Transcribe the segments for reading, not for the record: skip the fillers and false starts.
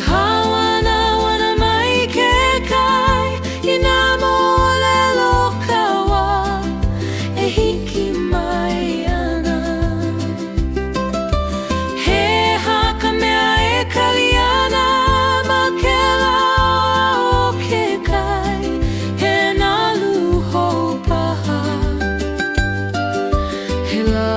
hawana wana mai ke kai ina molelo kawa e hiki mai ana he haka mea e kaliana ma ke la o ke kai he na luho paha he la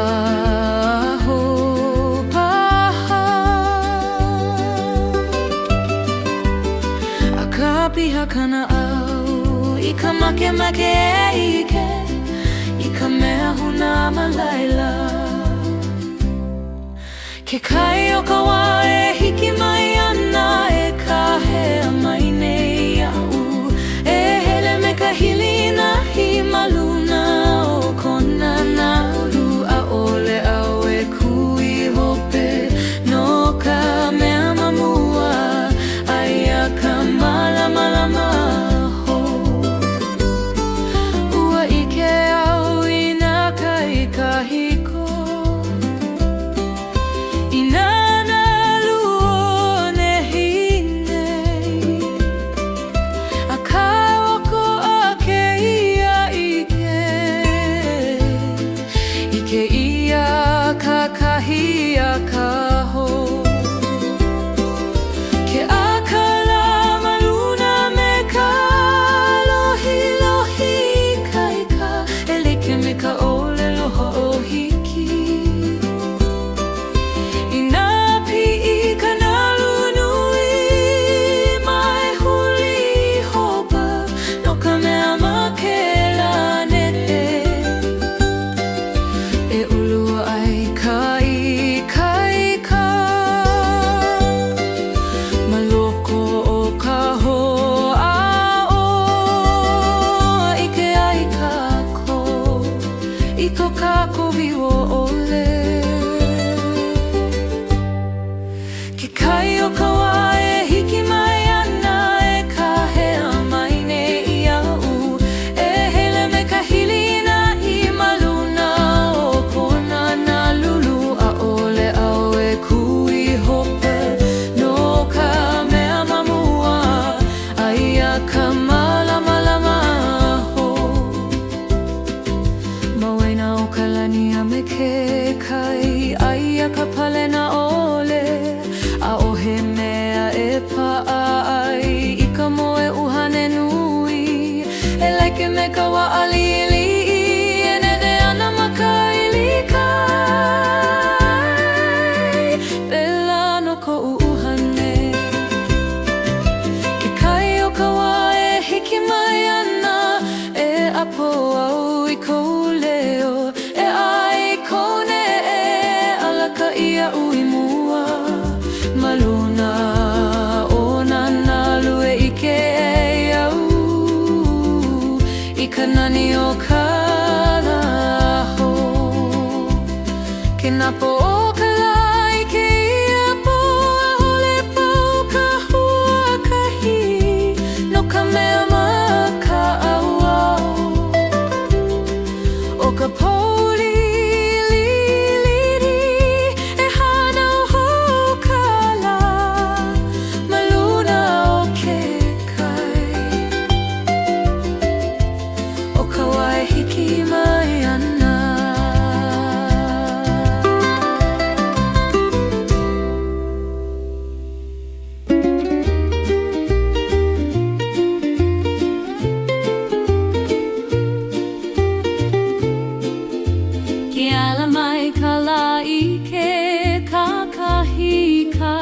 piha kana au I ka make e ike I ka mea huna malaila ke kai o ka wā e hiki mai ana e ka hea mai nei au e hele me ka hili na hi maluna o kona na ulu a ole au e kui hope no ka mea mamua aia ka malama ho ua ike au I nā kai ka hiko I nana luo nei a ka oko a ke ia ike ia ka kahi a ka ho ke akala maluna me ka lohi kai ka e like me ka ole loho o hiki I nā pi'i ka nalu nui mai huli hopa no ka mea ma ke la nete e ulua ai kai ka maloko o ka hoa o ike ai kako I ko kako viwo ole ke kai o ka wā e hiki mai ana e ka hea mai nei au e hele me ka hili na I maluna o kona na lulu a ole au e kui hope no ka mea mamua aia ka malama ho Mawaina o ka lani a me ke kai aia ka pale na ole a o he mea e paa ai I ka moe uhane nui e like me ka wa alili e nede ana maka ili kai pela no ko uhane ke kai o ka wā e hiki mai ana e apo au I kou leo e ai kone e alaka ia ui mua maluna o nana lue ike e au I ka nani o ka laho ke napo o ka lai ke ia po a hole pau ka hua kahi no ka mea ma ka au o ka poli lili e hana o hou ka la maluna o ke kai o ka wai hiki mai ana ke ala mai ka la ike ka kahika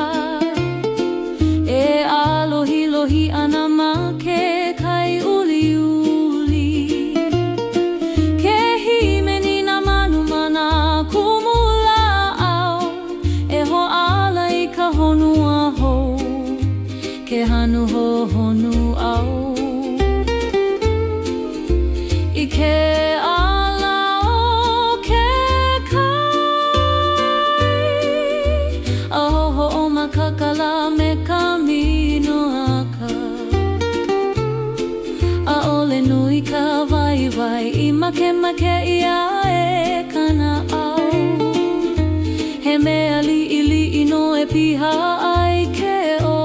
e alohi lohi ana ma ke kai uli ke himeni na manu mana kumula au e ho ala I ka honua ho ke hanu ho honu au I ke ala o ke kai a ho o makakala me ka mino aka a ole nui ka vai I make ia e kana au he mea li no e piha ai ke o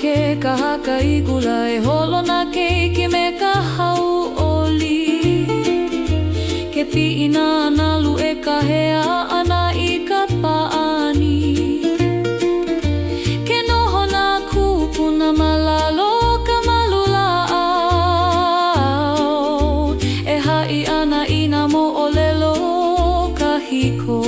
ke kahaka I gula e holona keiki me ka hauʻoli. Ke piʻina nalu e kahea ana I ka paʻani. Ke nohona kupuna malalo ka malulaʻau. E haʻi ana I nā moʻolelo kahiko.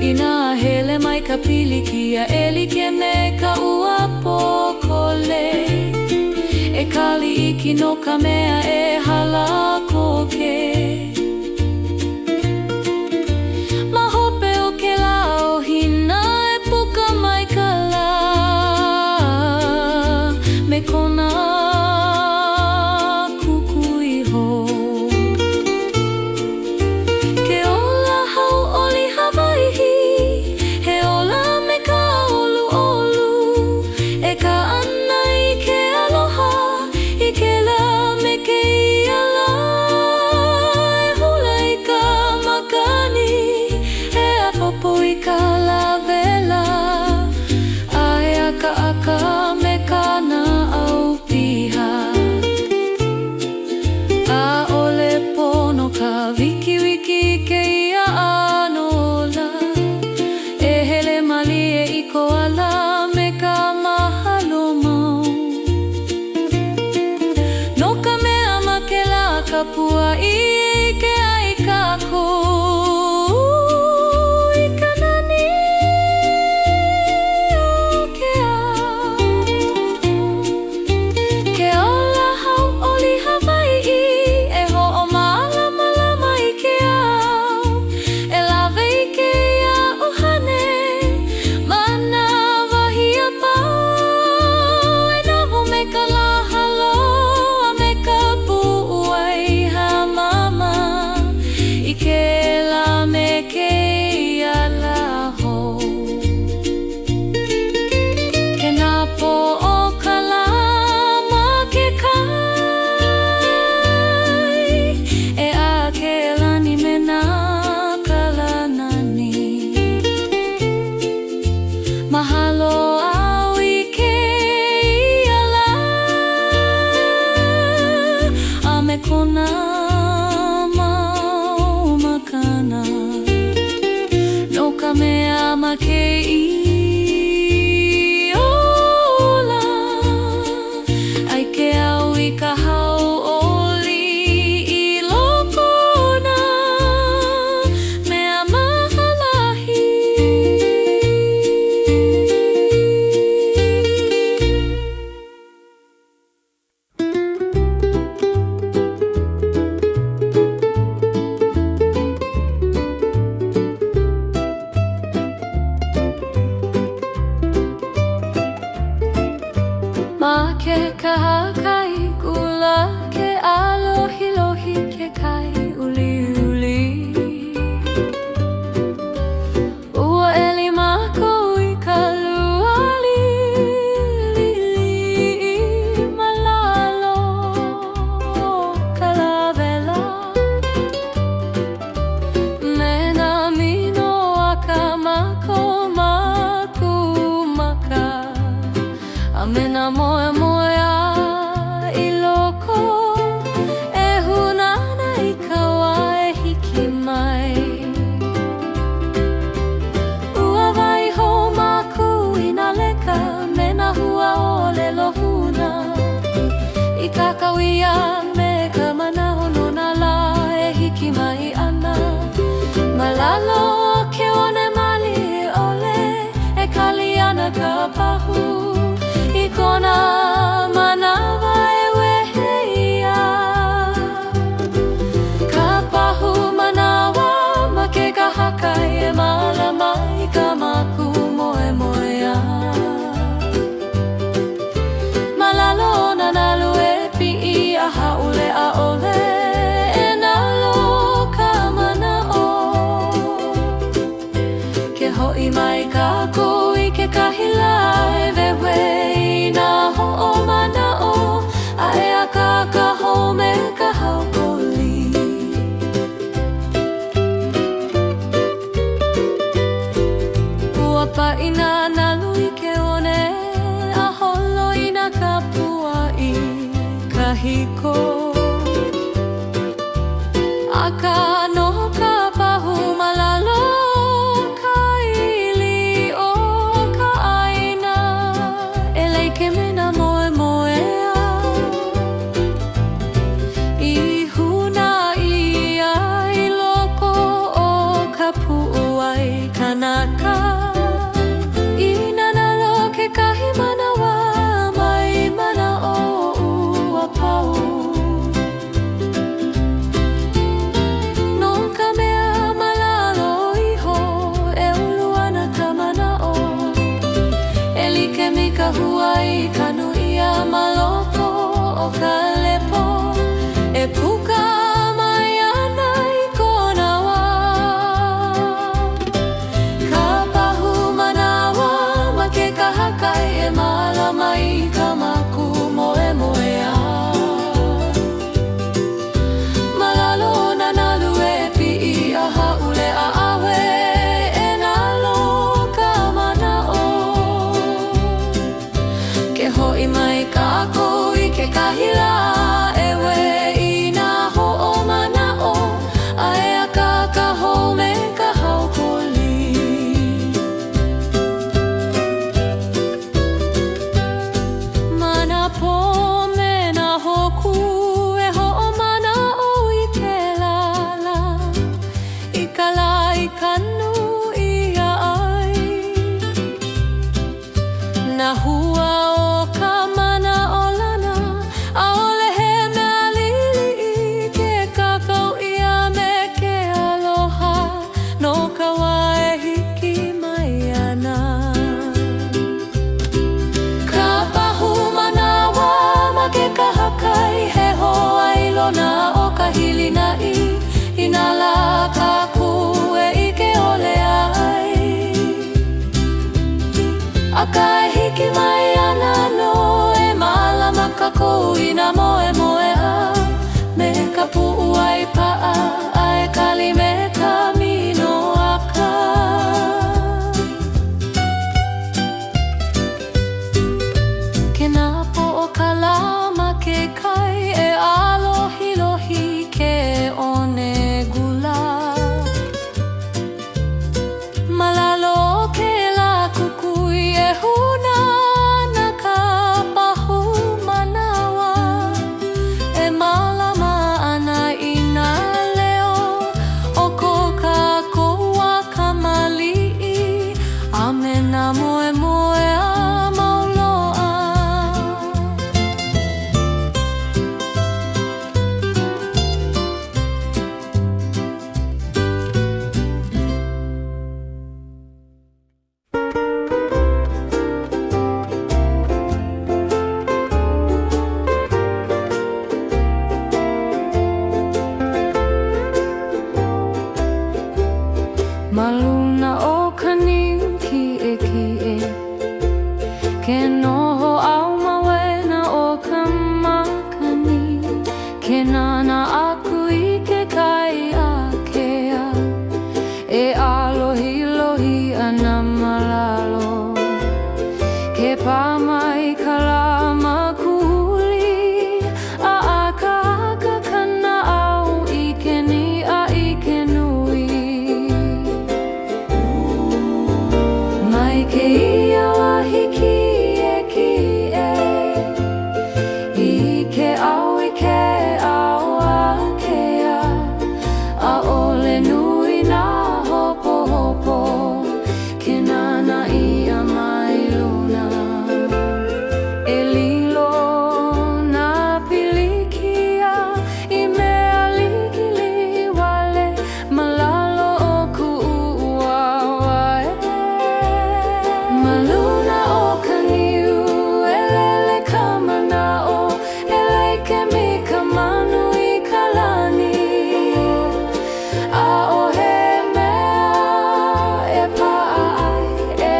Ina hele mai ka pilikia e like me ka ua pokole. E kali iki no ka mea e hala koke. Ma hope o ke laohina e puka mai ka la. Me kona kuku iho. Ke ola hauʻoli Hawaiʻi. He ola me ka olu olu. E ka ana I ke aloha. I ke la me ke iala. E hula I ka makani. E apopo I ka lavela. Ae aka me kana au piha. A ole pono ka wiki wiki ke ia anola. E hele malie I ko ala me ka mahalo mau. No ka mea ma ke la kapua I ke ai kako. I ka nani o ke au. Ke ola hauʻoli Hawaiʻi e hoʻomalama I ke au. E lawe I ke ia ʻohane ma nā wahi a pau. E noho me ka lahalo a me ka puʻuai hamama. I ke la me ke ia laho. Ke nā po o ka la ma ke kai. E a ke lani me nā kalanani. Mahalo au I ke iala. A me kona mau makana. No ka mea ma ke iola. Ai ke au I ka hauʻoli I lokona mea mahalahi. Ma ke kahaka I gula ke alohi lohi ke kai uli uli. Ua eli mako I ka lua lili malalo ka lavela. Me nā mino a ka mako maku maka. A me nā moe moe a I loko. E hunana I ka wā e hiki mai. Ua waiho maku I nā leka. Me nā hua ole lohuna. I kakawia me ka manaho no nā la e hiki mai ana. Malalo ke one mali ole. E kali ana ka pahu. I kona manawa e wehe ia. Ka pahu manawa ma ke kahaka e malama I ka maku moe moe a. Malalo na nalu e piʻi a haʻule a ole. E nalo ka manao. Ke hoʻi mai kako I ke kahila e wewe I nā hoʻomanao. A e a ka home ka haukoli. Ua paʻina nalu I ke one hiko Aka no ka pahu malalo ka ili o ka aina Elei ke mena moe moea I huna ia I loko o ka pu'u ai kanaka I nanalo ke kahi manawa mai mana o ua pau No ka mea malalo iho e ulu ana ka mana'o E like mi ka huai kanu ia maloko o ka lepo E puka mai ana I kona wā Ka pahu manawa ma ke kahakai e malama I ka maku moe moea Malalo na nalu e pi'i a haule a awe e nalo ka mana'o Ke ho'i mai ka ako I ke kahila e we I nā ho'o mana'o A e aka ka hou me ka haukoli Mana po me na hoku e ho'o mana'o I ke lala I ka la I kanu ia ai Na hua o ka mana'o lana A ole he mea lili I ke kakau ia me ke aloha No ka wā e hiki mai ana Ka pahu manawa ma ke kahakai He hoa I lona o ka hilina I nā la kaku e I ke ole ai Aka e hiki mai ana no e malama ka kou I nā moe moea Me ka pu'u ai pa'a ai kali me ka mino aka Ke nā po o ka la ma ke kai E alohi lohi ke one gula Malalo ke la kukui e huna na ka pahu manawa E malama ana I nā leo O ko ka koua ka mali'i A me nā moe moe a mauloa Maluna o ka niu ki e Ke noho au mawena o ka makani Ke nana aku I ke kai a kea E alohi lohi ana malalo Ke pamai ka la makuli A aka aka kana au I ke ni a I ke nui Mai ke ia wahiki e ki e I ke au I ke au a kea A ole nui nā hopo hopo Ke nana I a mai luna E lilo nā pilikia I mea likili wale Malalo o ku'ua wae Maluna o ka niu e lele ka mana'o E leike mi ka manu I ka lani A o he mea e pa'a ai E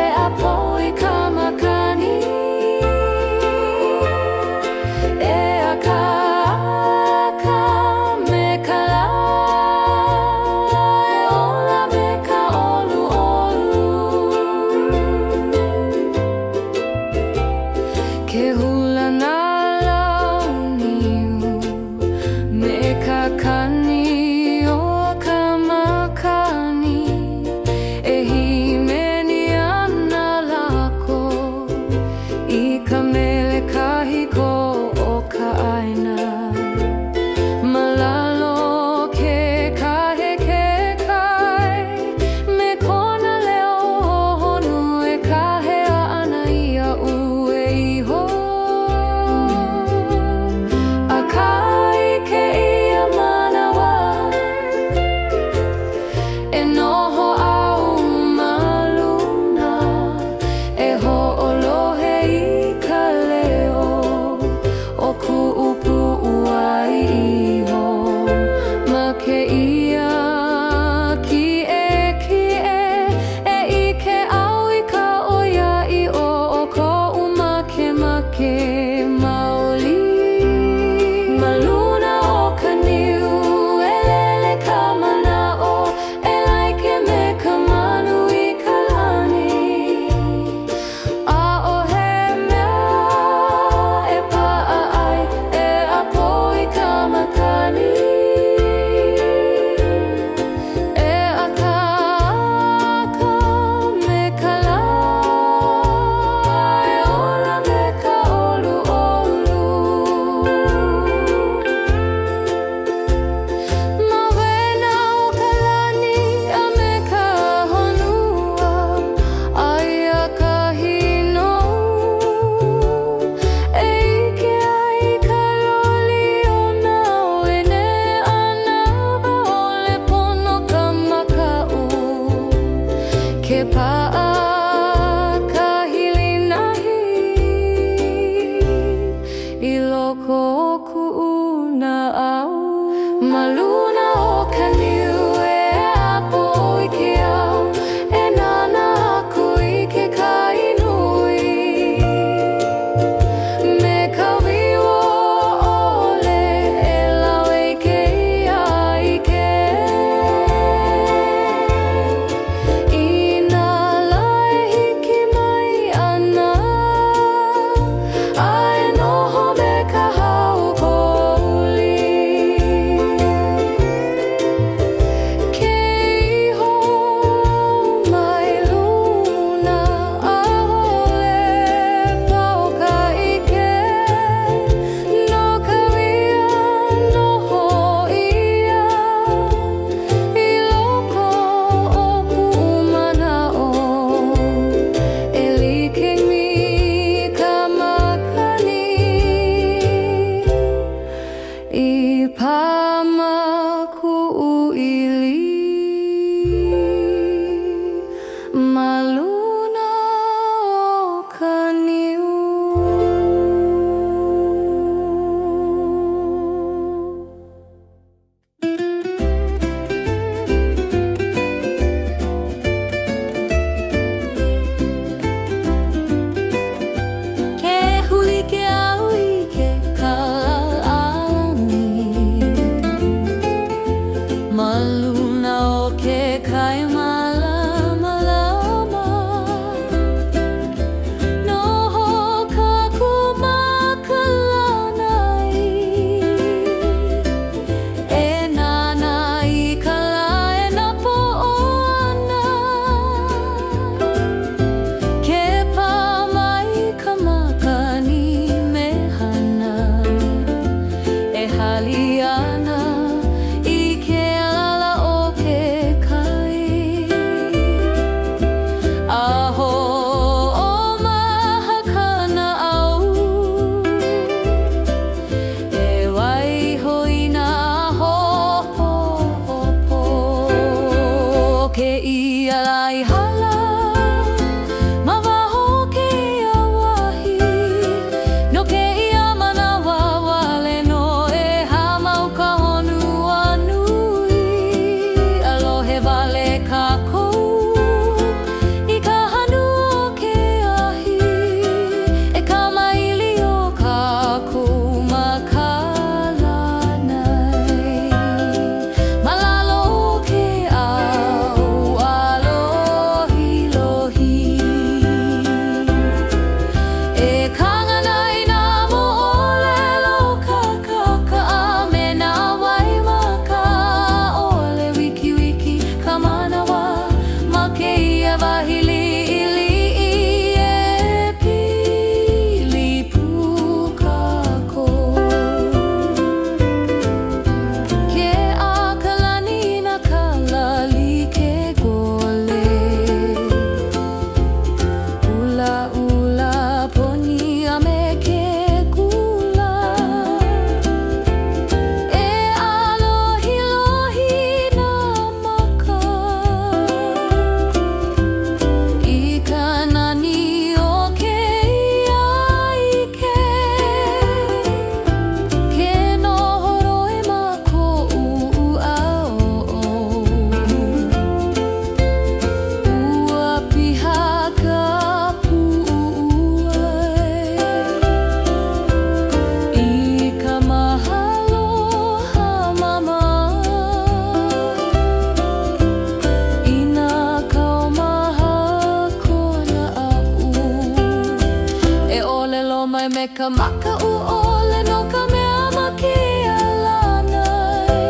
ka makauole no ka mea makialanai.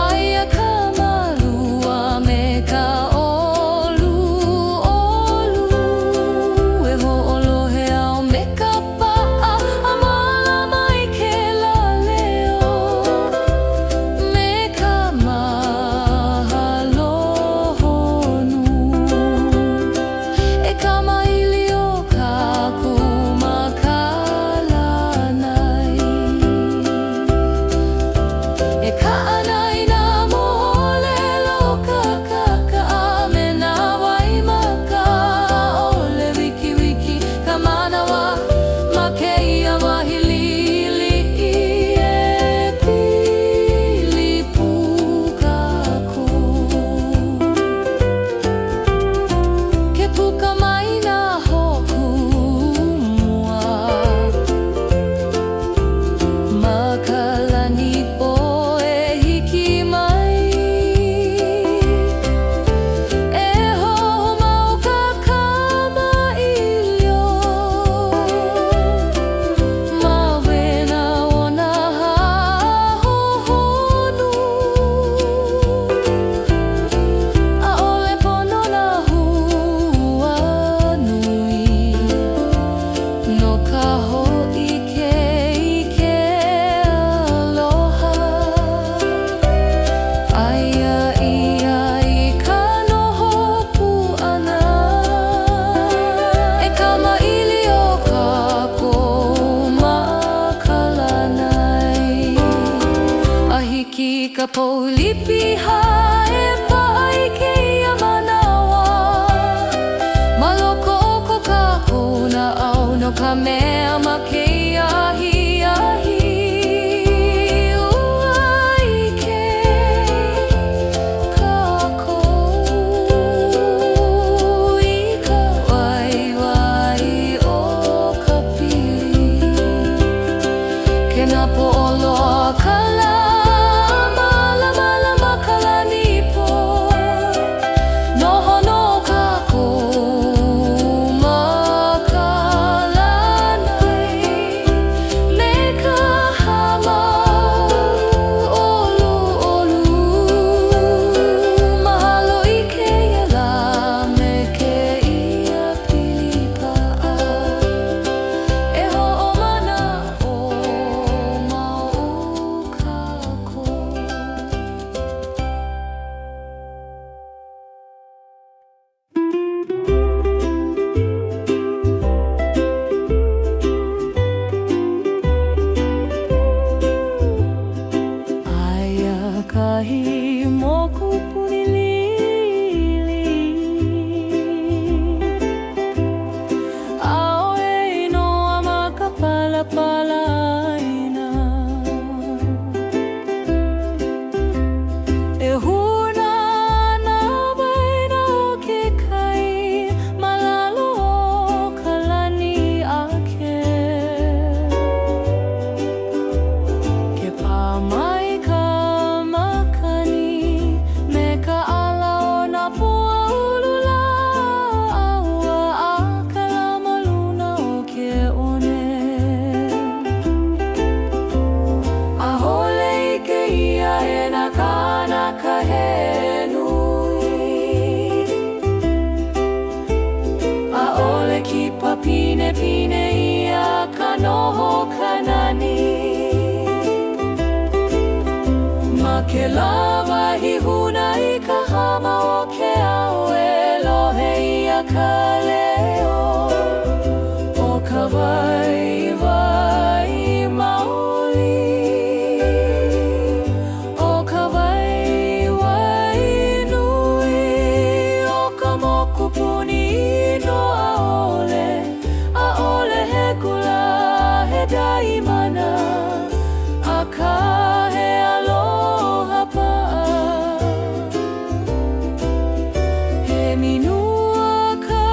Aia ka malua me ka olu olu, e ho'olohe au me ka pa'a a malama i ke laleo. Me ka mahalohonu e ka maili o kaku makalanai. E ka'anai nā mo'olelo kaka'a me nā waimaka a'ole wikiwiki ka manawa ma kēia wahi lili'i e pilipu kaku. Ke puka mai nā hoku mua makalani poe hiki mai. E ho'o mau ka kamailio ma wena ona hahohonu. A'ole pono nā hua nui no ka ho'ike aloha. Aia ia i ka noho pu'ana e ka maili o kākou makalanai. A hiki ka poulipiha e pa'a i kēia manawa ma loko o ko kākou na au no ka mea ma kēia ahi. Ua i ke kākou i ka waiwai o ka pili. Ke nā po'oloa ka lama lama makalani po noho no kākou makalanai. Me ka hama olu olu, mahalo i kēia la me kēia pili pa'a. E ho'o mana o mau kākou. Aia kahi moku punilili a'oe inoa ma ka palapala aina. E huna na waena o ke kai malalo o ka lani ake. Ke pā mai ka makani me ka ala o nā pua ulula aua a ka lama luna o ke one. A'ole i kēia e nā kānaka he nui. A'ole kipa pine pine ia ka noho kanani. Ma ke lawa hi huna i ka hama o ke au e lohe ia ka leo o ka waiwai maoli. O ka waiwai nui o ka moku puni no a'ole he kula he daimana a ka he aloha pa'a. He minua ka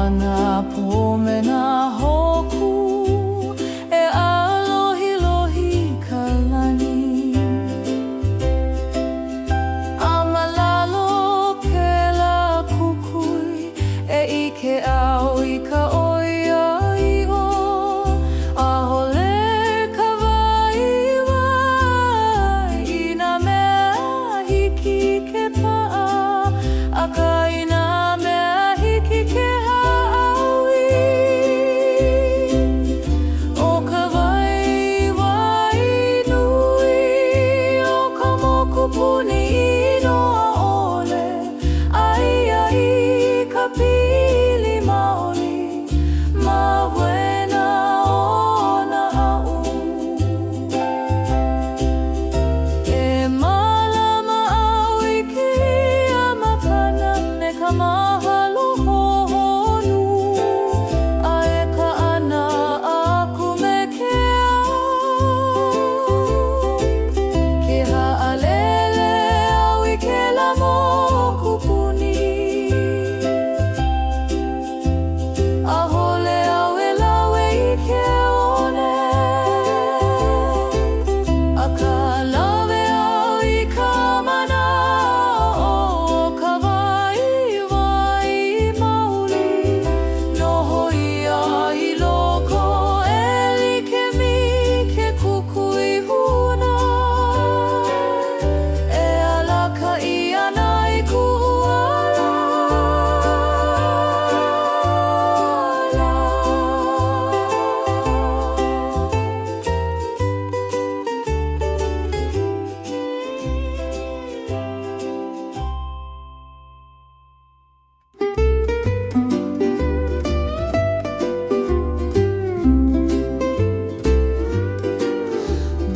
ana pomena hoku e alohi lohi kalani amalalo pela kukui e ike au I ka oia iho ahole ka waiwai I na mea hiki ke pa'a aka I na mea hiki ke ha'awi o ka waiwai nui o ka moku puni ino a'ole ai ai ka pili maoli ma wena o na a'u e malama au I keia makana me ka mahalo hohonu a e ka ana aku me ke au ke ha'alele au I ke la moku puni ahole au e lawe I ke one a ka lawe au I ka mana o ka waiwai mauli noho ia I loko e like mi ke kukui huna e alaka I ana I ku'uala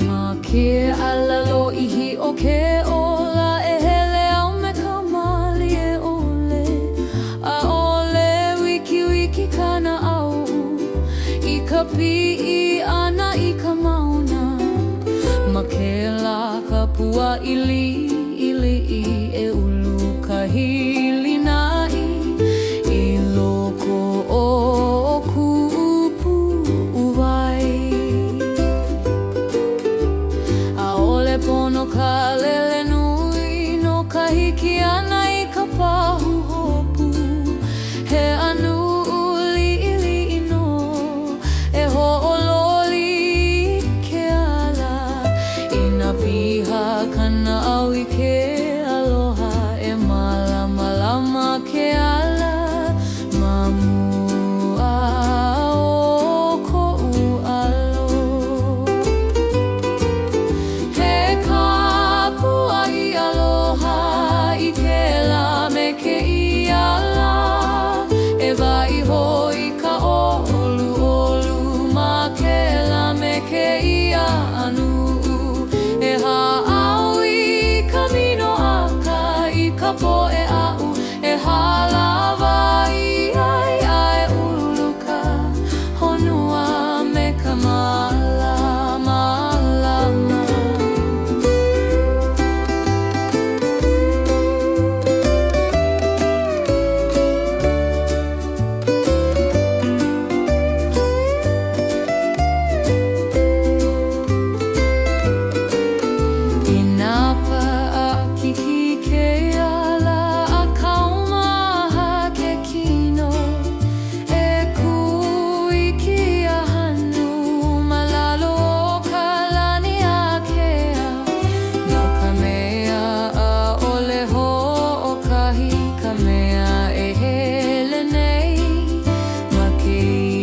Ma ke alalo ihi o ke ola e hele au me ka mali e ole a ole wiki wiki kana au I ka pi'i ana I ka mauna ma ke la ka pua ili ili e ulu ka hili nai I loko o ku'upu uwai a'ole pono ka lele nui no ka hiki ana I ka pahu hopu he anu li'ili'i no e ho'ololi ke ala I na piha kana au I ke aloha e malama lama ke ala ma mua o ko'u alo he kapua I aloha I ke la me ke iala e waiho I ka olu olu ma ke la me ke ia anu e ha'au I ka mino aka I ka po'e a'u e halawa I ai ai uluka honua me ka malama lama I nā pa'a kiki ke ala a kaumaha ke kino e kui ki a hanu malalo o ka lani a kea no ka mea a ole ho'okahi ka mea e hele nei ma ke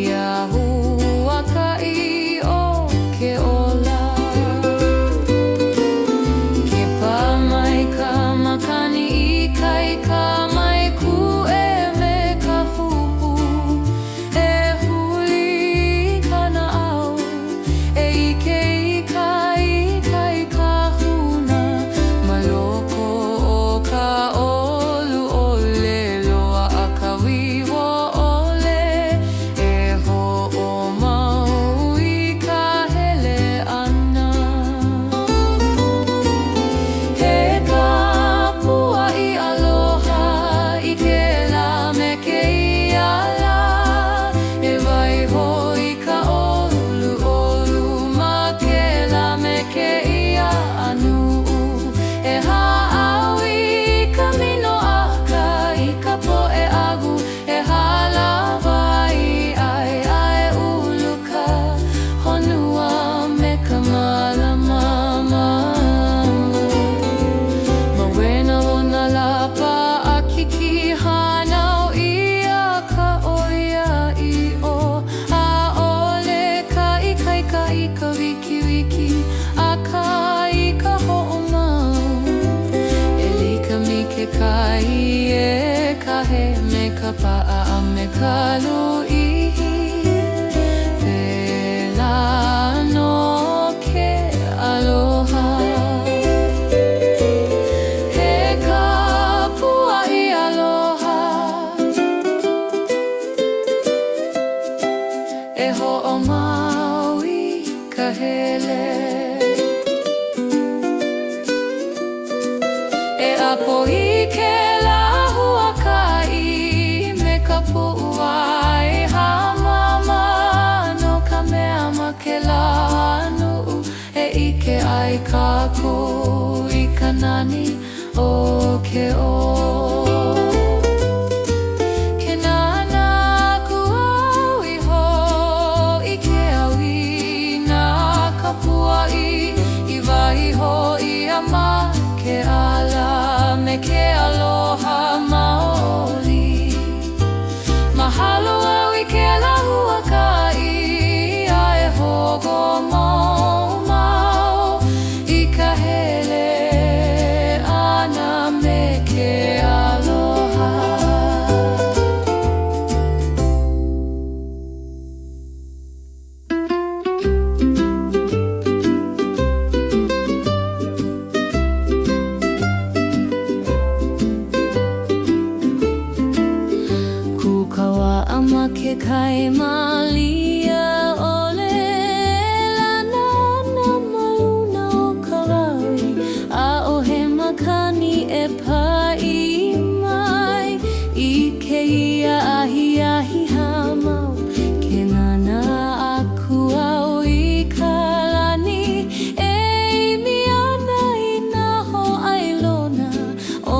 ia huaka'i o ke ola ke pā mai ka makani I kai ka mai ku e me ka huhu e huli kana au e ike I ka huna ma loko o ka olu ole ka pa'a me ka lu'ihi Pela no ke aloha He ka pua'i aloha E ho'omau I ka hele E apo I ke lahuakai me ka pu'uai Hamama no ka mea ma ke lanu'u E ike ai kākou I ka nani o ke o Ke nana kuau iho I ke awi na ka pua'i I wahi ho I ama ke ala me ke aloha maoli Mahalo au I ke lahuakai a e hogo mau I ka hele ana me ke aloha Ma ke kai malia ole lana na maluna o ka laui A o he makani e pai mai I ke ia ahi ahi hamau Ke nana aku au I ka lani E imi ana I na ho ailona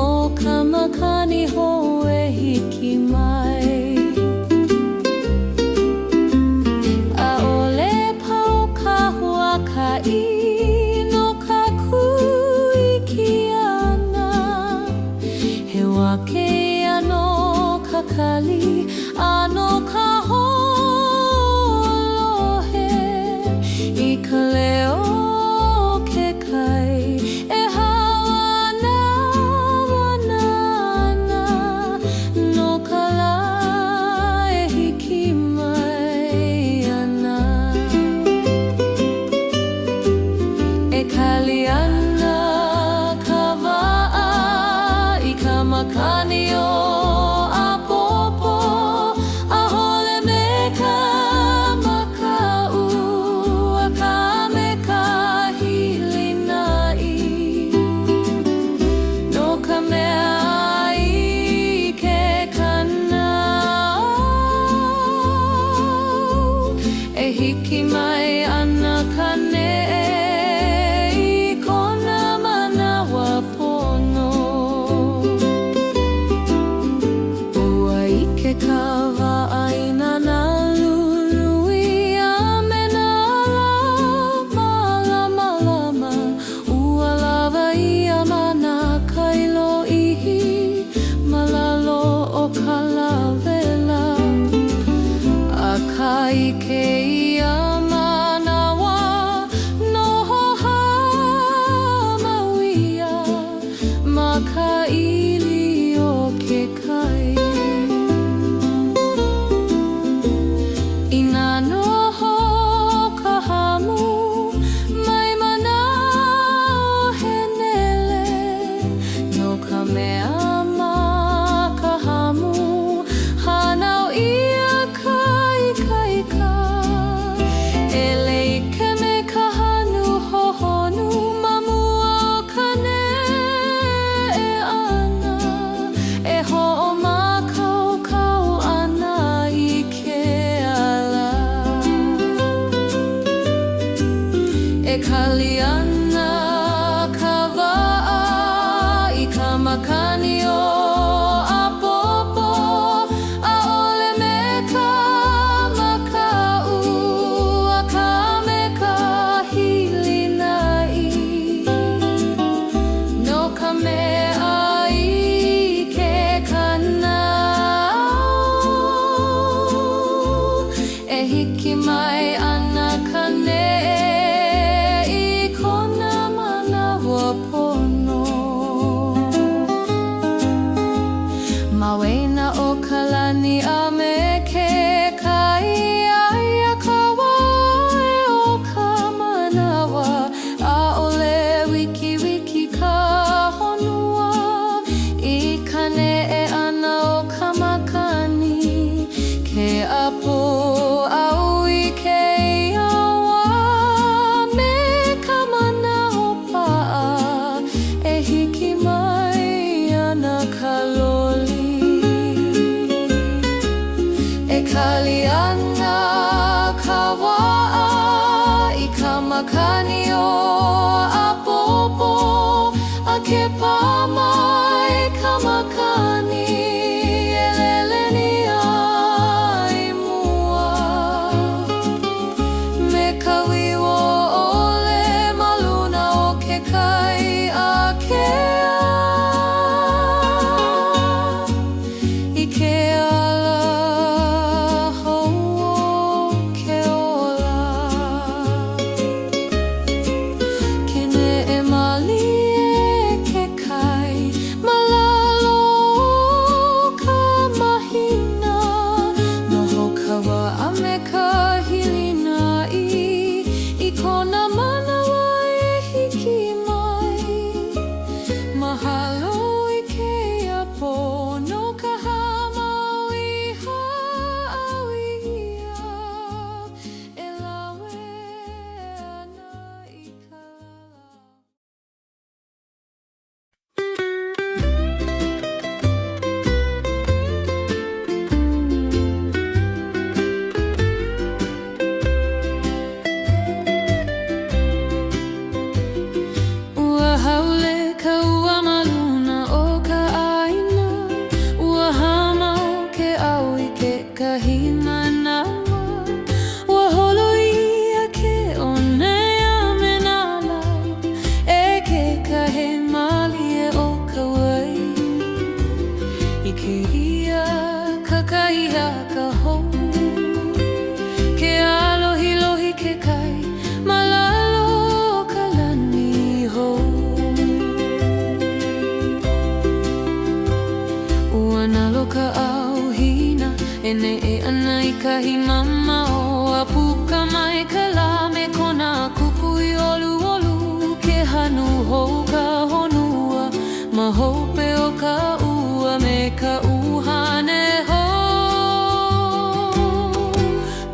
O ka makani ho e hiki mai no ka kuikiana He wake ano ka kali ano ka holohe I ka leo ke kai E hawana wanana no ka la e hiki mai ana E kaliana ka wa'a I ka makani o apopo A hole me ka maka'u A ka me ka hili nai No ka mea I ke kanau E hiki mai ana ka ne'e Ka wa'aina na lului A me na lama lama Ua lava I mana kailo ihi Malalo o ka lawela A ka ike ia manawa Noho hamauia Ma ka ili o ke kai Ina noho ka hamu mai mana o he nele No ka mea ma ka hamu hanau ia ka ika Ele ike me ka hanu hohonu mamua o ka ne e ana E ho'o makau kau ana I ke E kaliana ka wa'a I ka makani o apopo A ole me ka maka'u A ka me ka hili nai No ka mea I ke kanau E hiki mai ana ka ne'e Pono Mawena o o kalani a me ke kai ai ka wae o ka manawa a ole wiki wiki ka honua I ka ne'e ana o ka makani ke apo au I ke iawa me ka mana o pa'a e hiki mai ana ka loli e kali ana ka wa'a I ka makani o apopo a ke pā mai ka makani e leleni ai mua me ka wiwo ole maluna o ke kai a ke I ke ala hou ke ola ke ne'e mali e ke kai malalo ka mahina noho ka wa'a me ka hilina I kona manawa e hiki mai mahalo I ke apo no ka Ua haule ka ua maluna o ka aina Ua hama o ke au I ke kahi manawa Ua holo ia ke onea me nā lau E ke kahe mali e o ka wai I ke ia ka kahi a ka hou Ke alohi lohi ke kai malalo ka lani hou Ua nalo ka auhina e ne'e ana I kahi mama o a puka mai ka la me kona kupu I olu olu ke hanu hou ka honua ma hope o ka ua me ka uhane hou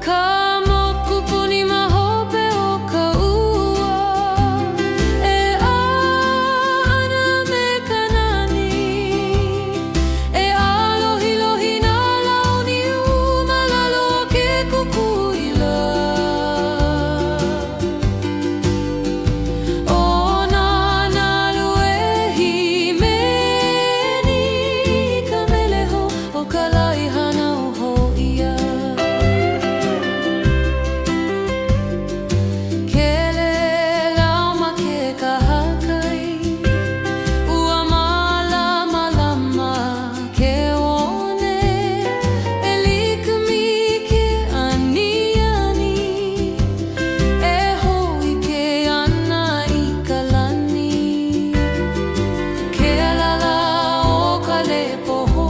ka mokupuni ma hope o ka ua e ana me ka nani e alohi lohi nā launi malalo ke kukuila o nā nalu e himeni ka meleho o ka laihana o ho'ia ke lelau ma ke kahakai ua malama lama ke one e likumi ke ani ani e hoi ke ana I ka lani ke alala o ka lepoho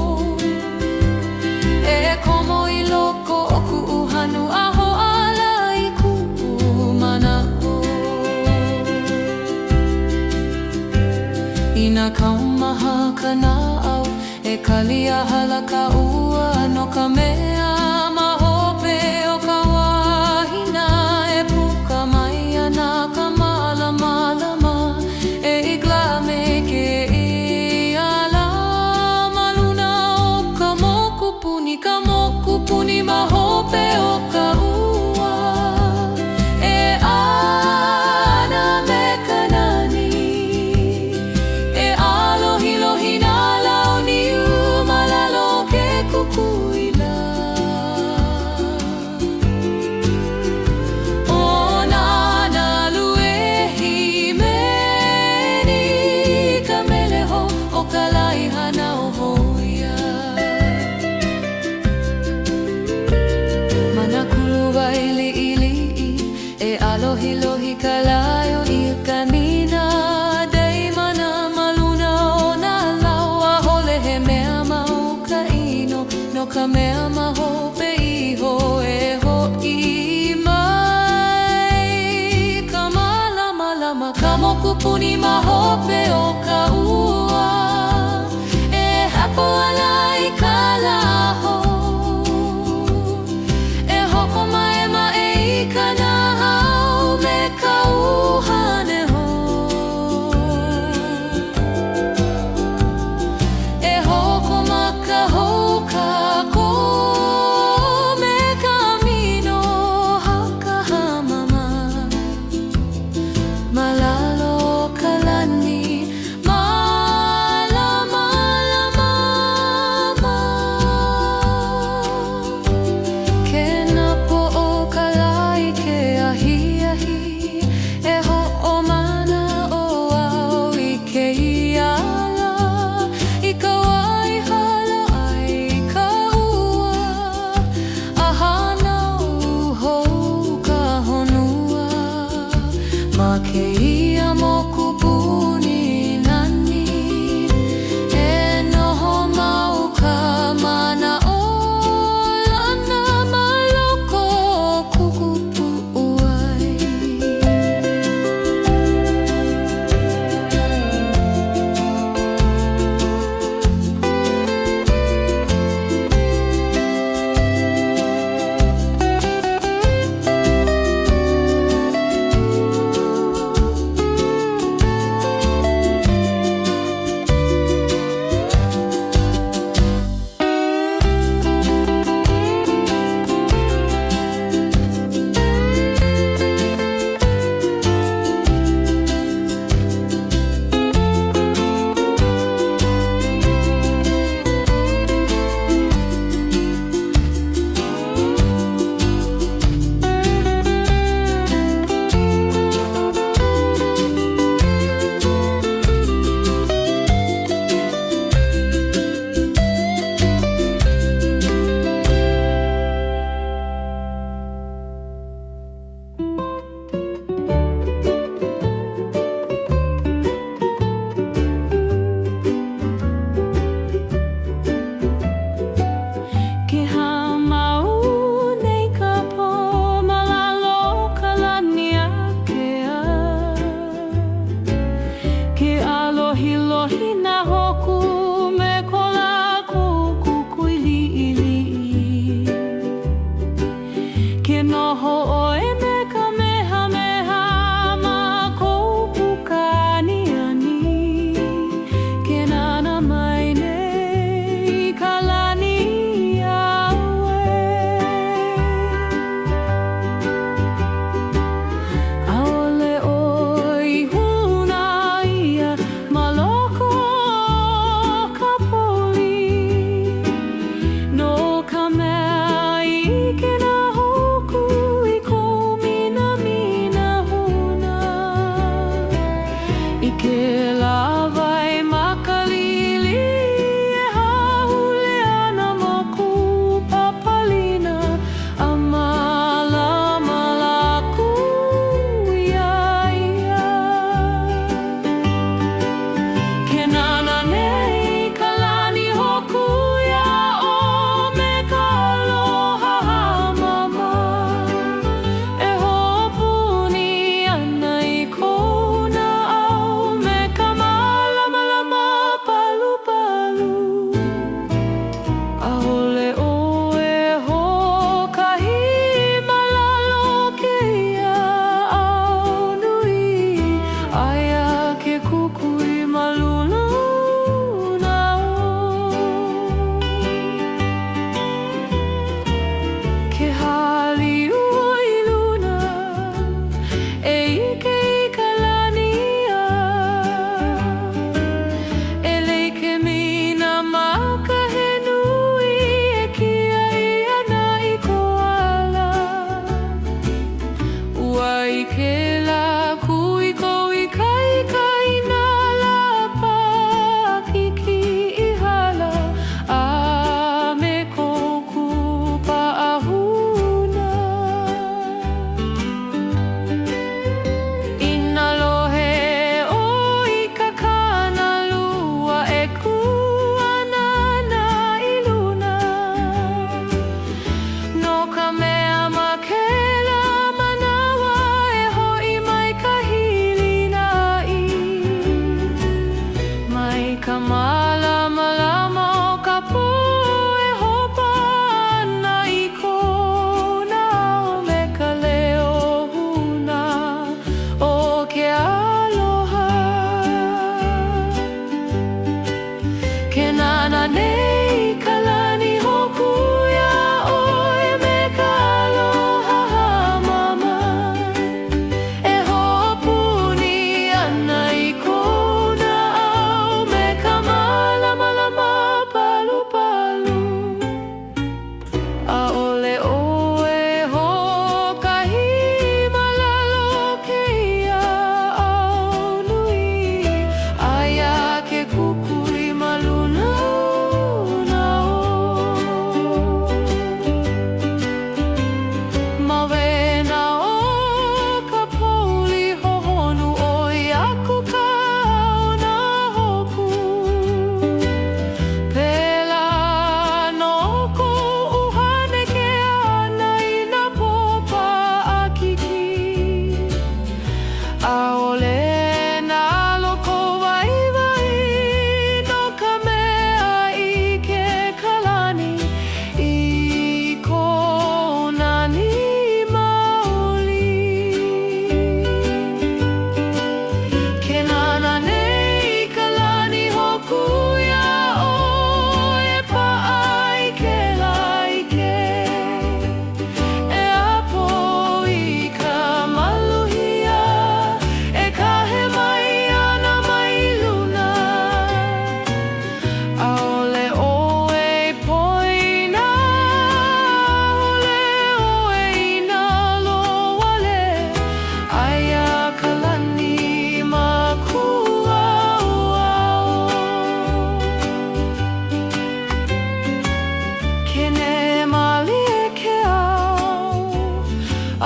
e komo I loko o ku'uhanu a ho'ala I ku'u manaho I nā kaumaha ka nā'au e kali a hala ka ua no ka mea ma hope o ka wahina e puka mai ana ka malama lama e igla me ke iala maluna o ka mokupuni ma hope o ka ua e ana me ka nani e alohi lohi nā launi malalo ke kukuila ka mea mahope iho e ho'i mai. Ka malama ka mokupuni mahope o ka ua, e hapo ana i ka laho. E hoko mai e i ka nahau me ka uhane ho. E hoko ma ka hoka ko me ka mino haka hamama. Malalo ka lani ma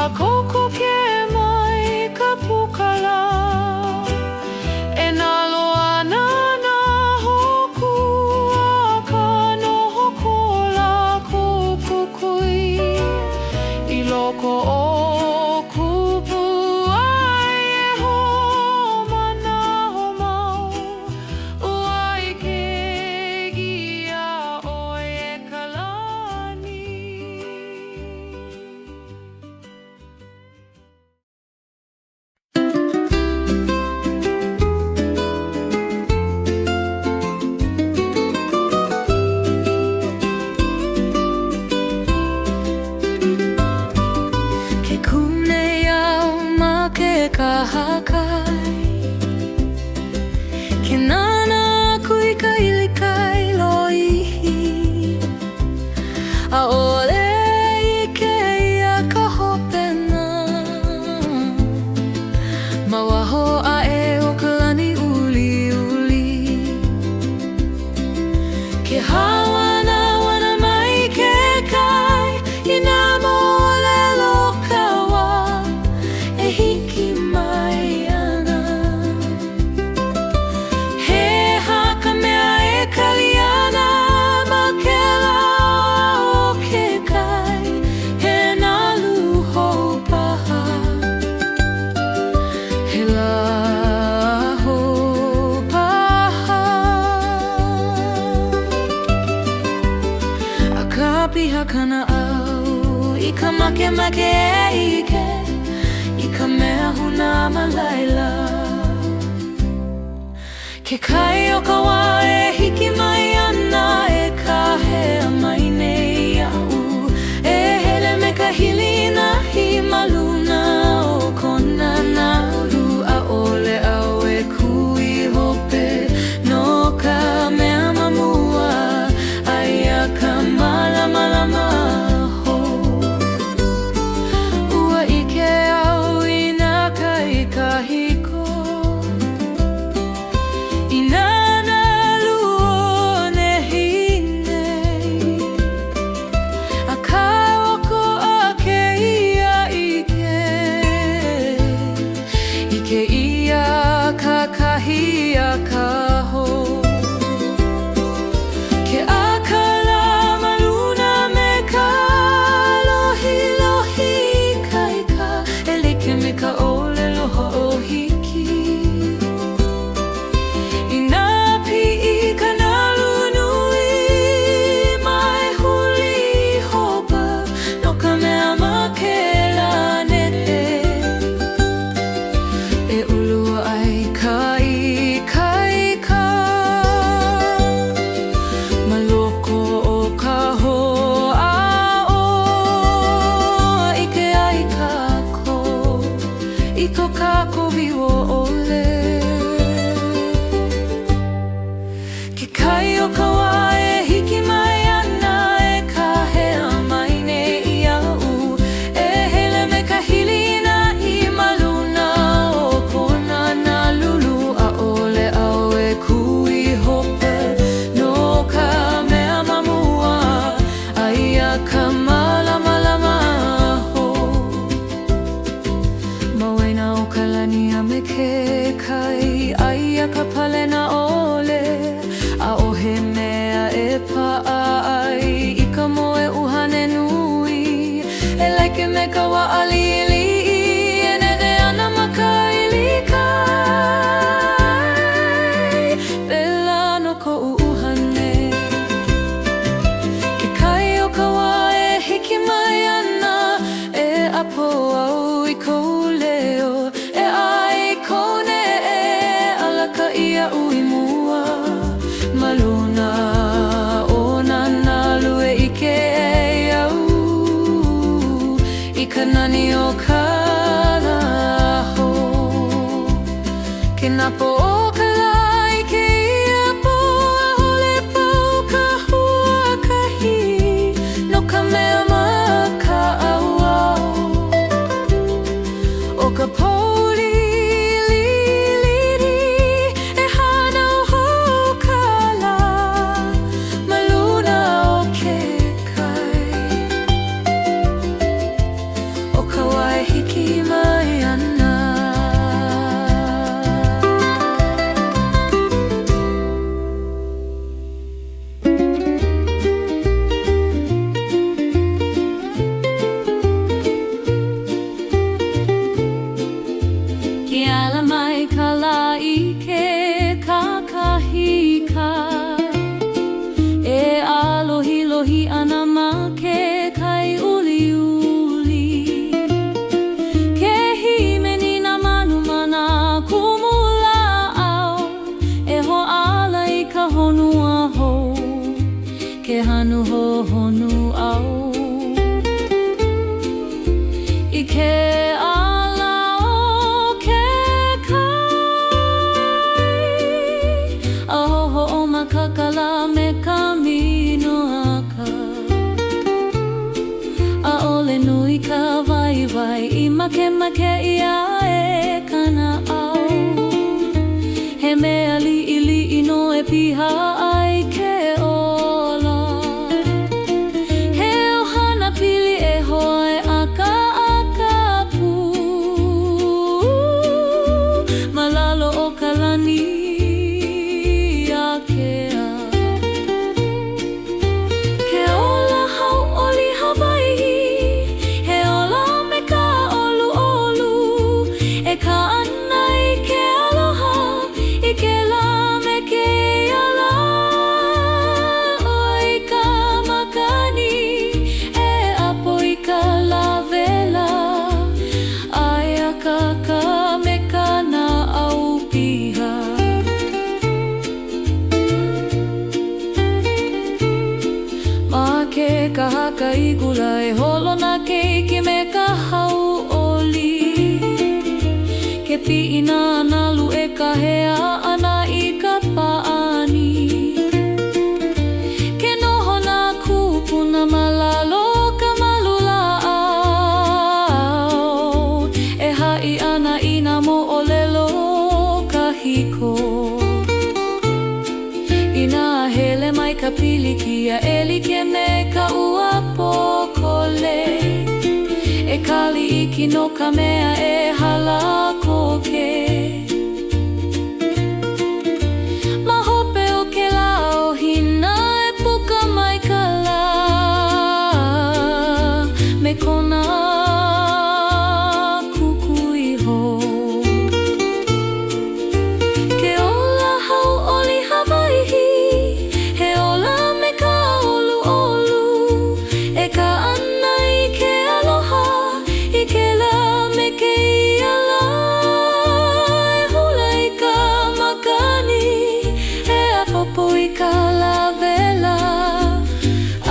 a koko ke mai ka pukala e nā loa nana hoku a ka noho ko la kukui i loko o kupu ai e ho mana ho mau ua i ke gia o e kalani. Ke kune iau ma ke kahakai ke nana kui ka ilikai loihi a ole i ke ia ka hopena ma waho a e o ka lani uli uli ke hawana wana mai ke kai i nā mole lokawa e hiki mai ana he haka mea e kaliana ma ke la o ke kai he nā luho paha he la ho paha a ka piha kana au i ka make e ike i ka mea huna malaila ke kai o ka wā e hiki mai ana e ka hea mai nei iau e hele me ka hilina hi maluna o kona nauru a ole au e kui hope no ka mea mamua aia ka malama ho ua ike au i nā kai kahiko i nana luo nei a ka oko a ke ia ike ia ka kahi a ka ho ke akala maluna me ka lohi lohi kaika e like me ka ole loho o hiki i nā pi'i ka nalu nui mai huli hopa no ka mea ma ke la nete e ulua ai kai ka maloko o ka ho a o i ke ai kako i ko kako viwo ole ke kai o ka wā e hiki mai ana e ka hea mai nei iau e hele me ka hilina i maluna o kona nā lulu a ole au e kui hope no ka mea mamua aia ka malama ho mawaina o ka lani a me ke kai aia ka palena ole a ohe mea e paa ai i ka moe uhane nui e like me ka wa alili e nere ana ma ka ilikai pela no ko uhane ke kai o ka wā e hiki mai ana e apo au i kou leo e ai kone e alaka ia ui mua maluna o nana lue ike e au i ka nani o ka laho ke napo o ka lai ke ia po a hole pau ka hua kahi no ka mea ma ka au o ka poli lili e hana ho ka la maluna o ke kai o ka wai honu au I ke ala o ke kai Ahoho o makakala me ka mino aka Aole nui ka waiwai I make ia e kana au He mea li'i no e piha ai ke ola He ohana pili e hoe aka pu Malalo o ka lani a kea Ke ola hau oli Hawaii He ola me ka olu olu E ka ana I ke aloha I ke la me ke ala Oi ka makani E apo I ka la vela Ai a ka me ka na au piha Ma ke ka haka I gula E holo na keiki me ka hau oli Ke pi'ina nalu e ka hea ana I ka pa'ani Ke noho na kupuna malalo ka malula'au E ha'i ana I na mo'olelo ka hiko I nā hele mai ka pilikia E like me ka ua pokole E kali iki no ka mea e hala koke Ma hope o ke lao hina e puka mai ka la Me kona kuku iho Ke ola hau oli Hawaii He ola me ka olu olu E ka ana I ke aloha I ke la me ke ala E hula I ka makani E apopo I ka la vela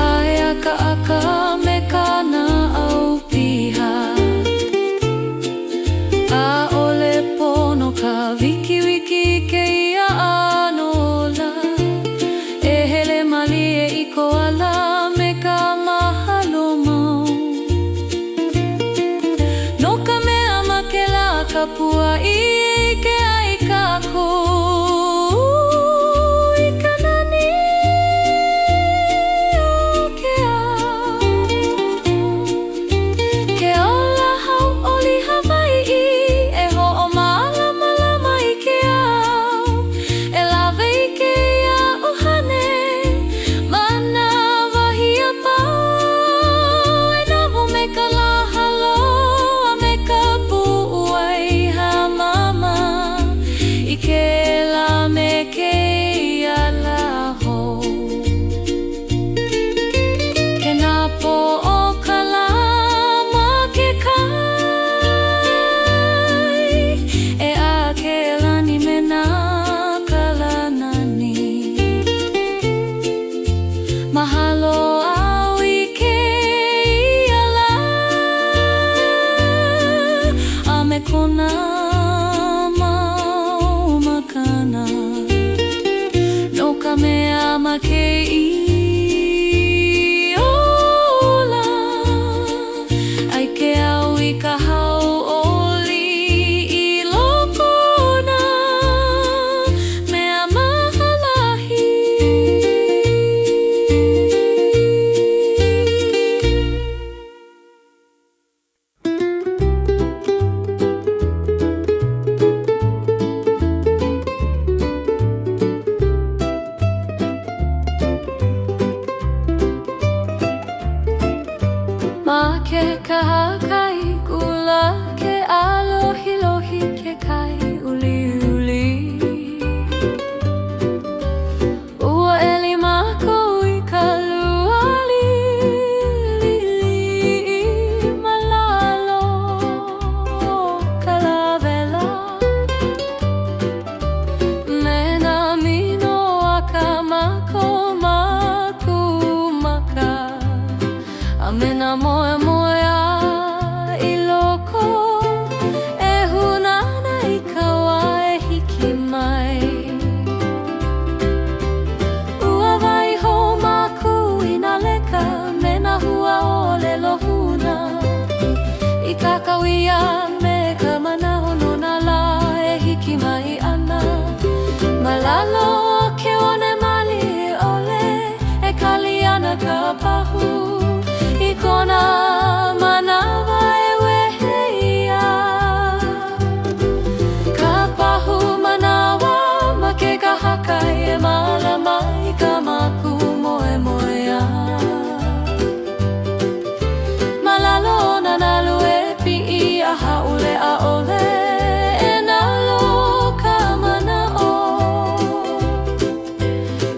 Ai aka me ka na au piha A ole pono ka wiki ke ia anola E hele mali e I ko ala me ka mahalo mau No ka mea ma ke la kapua I ke ai kako I ka nani o ke au Ke ola hau oli Hawaii E ho'o malama I ke au E lawe I ke ia ohane Mana wahi a pau E namu me ka la halo A me ka pu'uai ha mama I ke la me ke ia la ho Ke nā po o ka la ma ke kai E a ke lani me nā ka la nani Mahalo au I ke ia la A me kona mau makana No ka mea ma ke ola Ai ke au I ka hau oli I loko na Mea mahalahi Ma ke kahaka I gula Ke alohi lohi ke kai uli uli Ua eli mako I ka lua li Malalo ka la vela Me na mino a ka mako maku maka mena moe moe a I loko E hunana I ka wā e hiki mai Ua waiho māku I nā leka Me nā hua o le lohuna I kakawia me ka manahono nā la E hiki mai ana Malalo ke one mali ole E kali ana ka pahu I kona manawa e wehe ia Ka pahu manawa ma ke ka hakai E malama I ka maku moe moe a Malalo na nalu e pi'i a haule a ole E nalo ka manao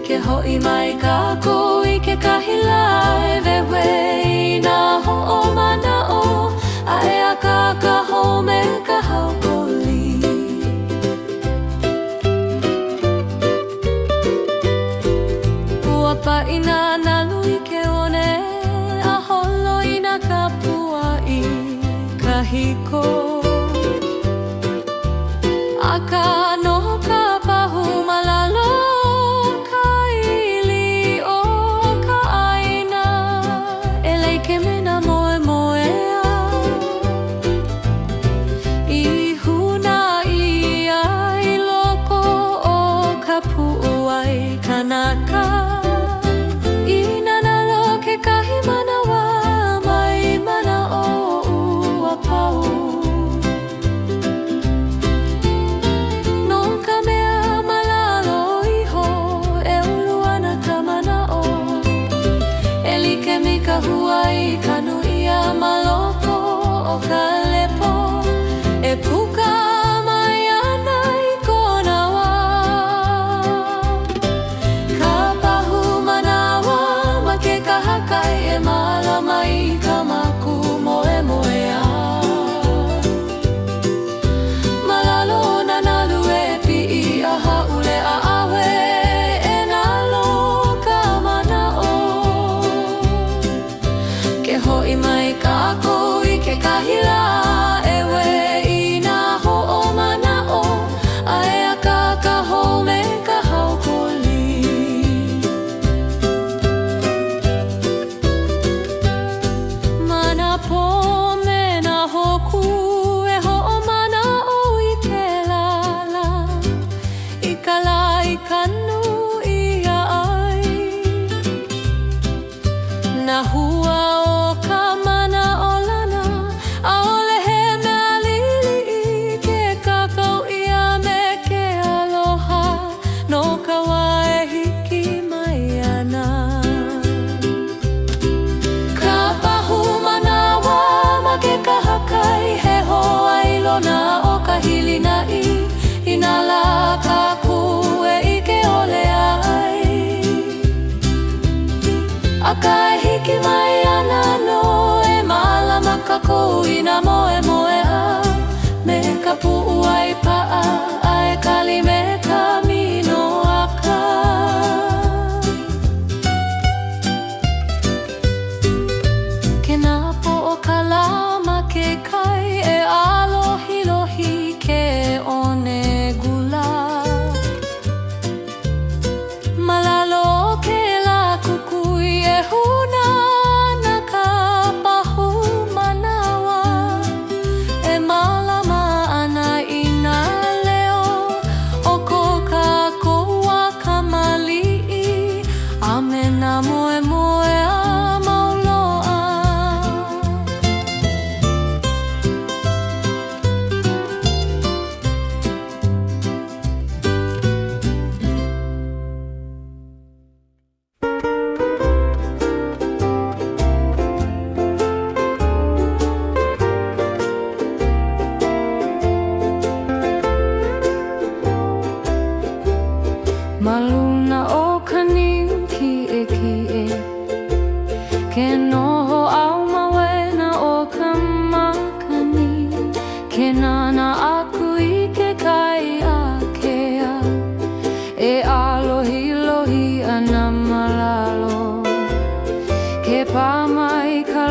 Ke ho'i mai ka kui ke kahila e wewe I nā ho'o manao A e a ka home ka haukoli Ua pa'ina nalu I ke one A holo I nā ka pua I ka hiko A ka noho ka pahu malalo ka ili o ka aina E leike me nā moe moe a I huna ia I loko o ka pu'u ai kanaka I nanalo ke kahi manawa mai mana o ua pau No ka mea malalo iho E ulu ana ka manao E like mi ka hua I kanu ia maloko o ka lepo E puka mai ana I kona wā Ka pahu manawa ma ke ka hakai E malama I ka maku moe moe a Malalo na nalu e pi'i a haule a awe E nalo ka manao Ke ho'i mai ka kui ke kahila E we I nā ho'o manao A e a ka home ka haukoli Mana po me nā hoku E ho'o manao I ke lala I ka la I kanu ia ai Na hua o ka mana o lana A ole he mea lili I ke kakau ia me ke aloha No ka wā e hiki mai ana Ka pahu manawa ma ke ka hakai He hoa I lona o ka hilina I nā la ka kue I ke ole ai A ka hiki mai ana no E malama ka kou I nā moe moe a Me ka pu'u ai pa'a A e kali me ka mino aka Ke nā po o ka la ma ke kai E alohi lohi ke one gula Malalo ke la kukui E huna na ka pahu manawa E malama ana I nā leo O ko ka koua ka mali'i A me nā moe moe a mauloa Maluna o ka niu ki e Ke noho au mawena o ka makani Ke nana aku I ke kai a kea E alohi lohi ana malalo Ke pā mai ka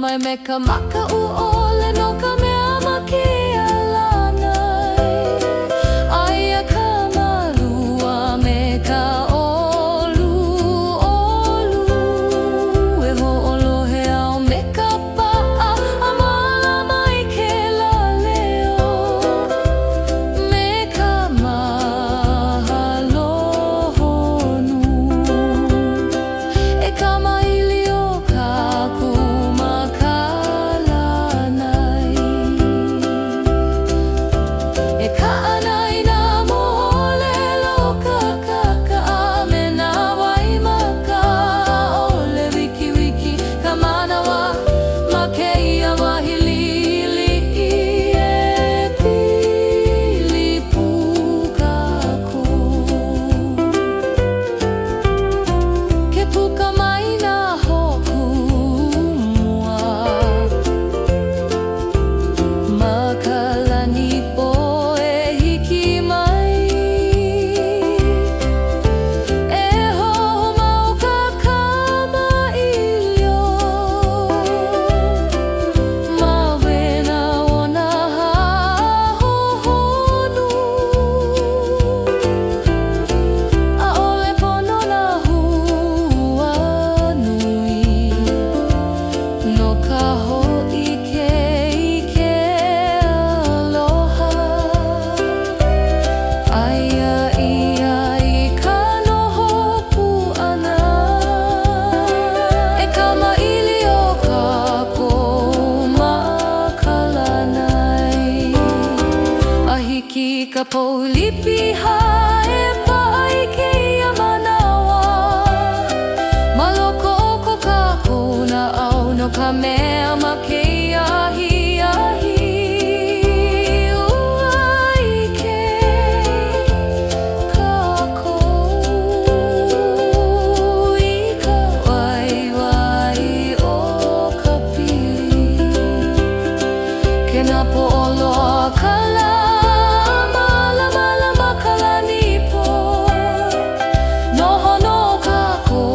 mai me ka maka u ole no ka mea makia lanai. Aia ka malua me ka olu olu. E ho'olohe au me ka pa'a a malama i ke laleo. Me ka mahalohonu e ka maili o ka kumakalanai. E ka anai na mo'olelo ka kaka'a me na waimaka ole wiki wiki ka manawa ma keia wahilili e pili pukaku. Ke puka mai na hoku mua makalani po e hiki mai. E hoho mau ka kamailio ma wena ona hahohonu. ʻAʻole pono na hua nui no ka hoʻike ike aloha. Aia ia i ka noho puʻana e ka maili o ka kumakalanai. A hiki ka poulipi hae pa'a i keia manawa ma loko o ko kākou na au no ka mea ma keia ahi ahi. Ua i ke kākou i ka waiwai o ka pili. Ke na po'oloa ka lama lama lama kalani po noho no kākou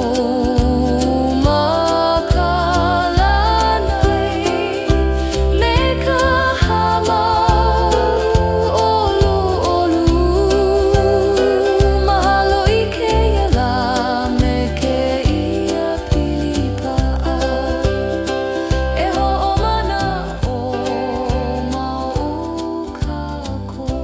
makalanai. Me ka hama olu olu mahalo i keia la me keia pili pa'a e ho'omana o mau kākou.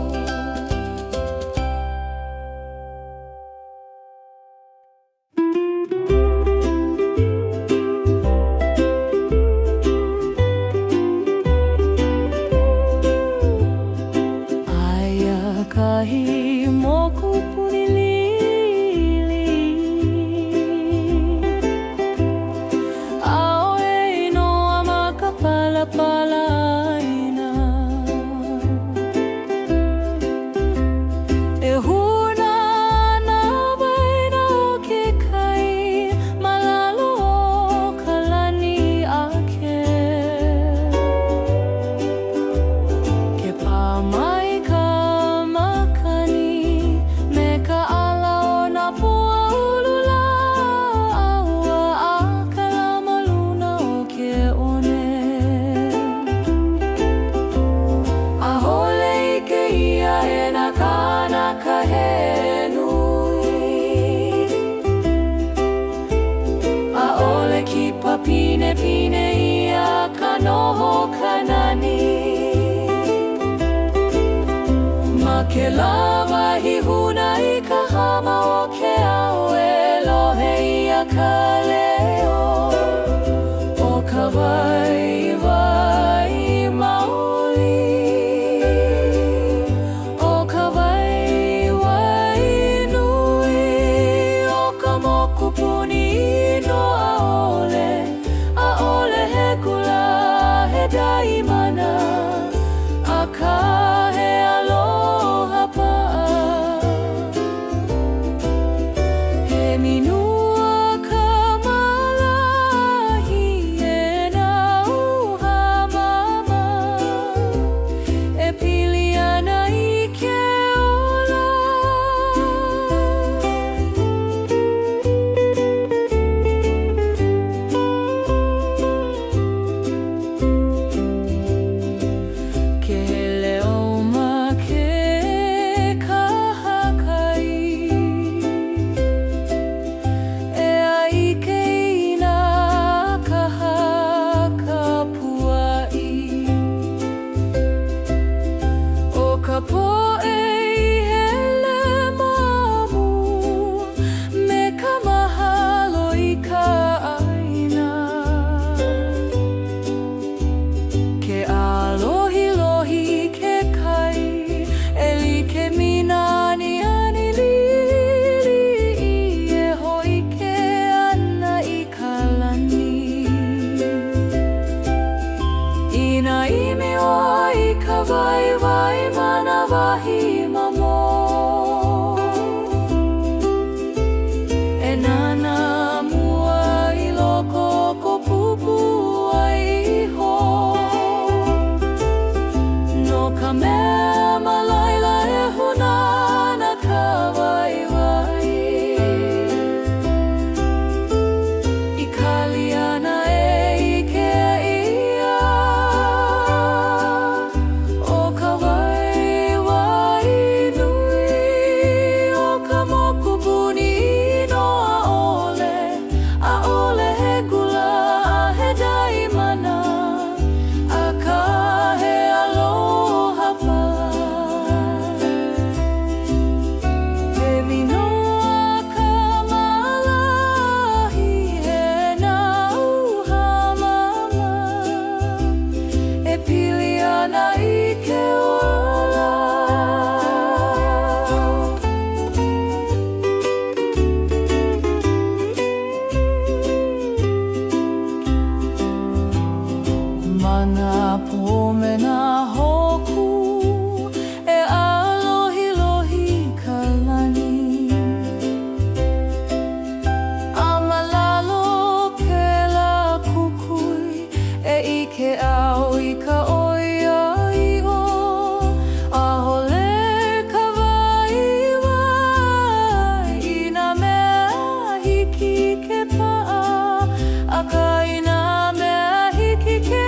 Aia kahi moku punilili ʻaʻoe inoa ma ka palapala ʻaina. E huna na waena o ke kai ma lalo o ka lani ake. Ke pā mai ka makani me ka ala o na pua ulula aua a ka lama luna o ke one. A hole i ke ia e na kana ka here nui. A ole ki pa pine pine ia ka noho kanani. Ma ke lava hi huna i ka hama o ke au e lohe ia ka leo o ka waiwai maoli. O ka waiwai nui o ka moku puni no ʻaʻole he kula he daimana aka he aloha pa'a. He minua ka malahi e na uha mama e pili ana i ke ola. Mana pomena hoku e alohi lohi kalani. Amalalo pela kukui e ike au I ka oia iho. Ahole ka waiwai I nā mea hiki ke paa. Aka I nā mea hiki ke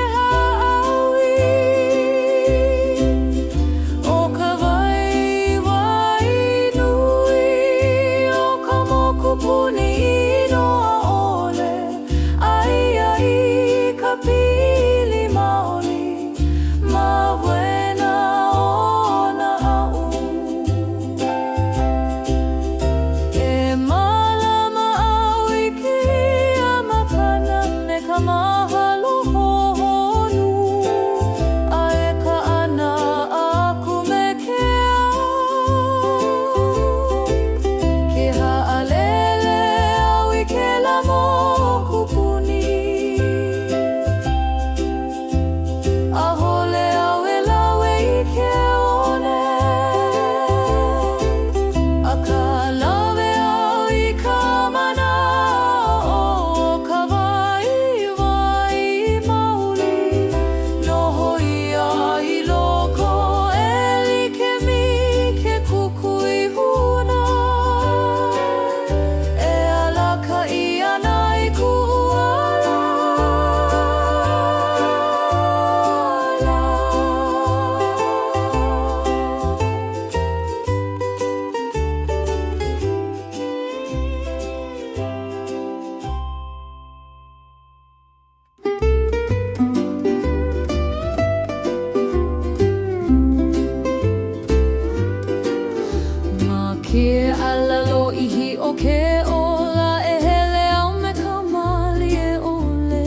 Ke alalo ihi o ke ola e hele au me ka mali e ole.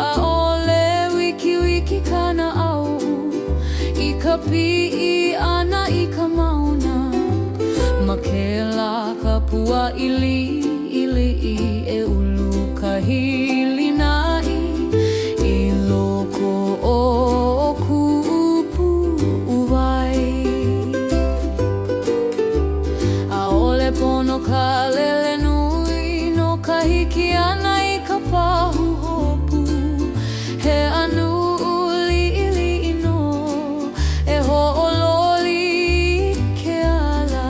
A ole wiki wiki kana au I ka pi'i ana I ka mauna. Ma ke la ka pua ili ili I e ulu ka hili nai I loko o kupu uwai. Pono ka lele nui no ka hiki ana I ka pahu hopu. He anu uli ili no e ho'ololi ke ala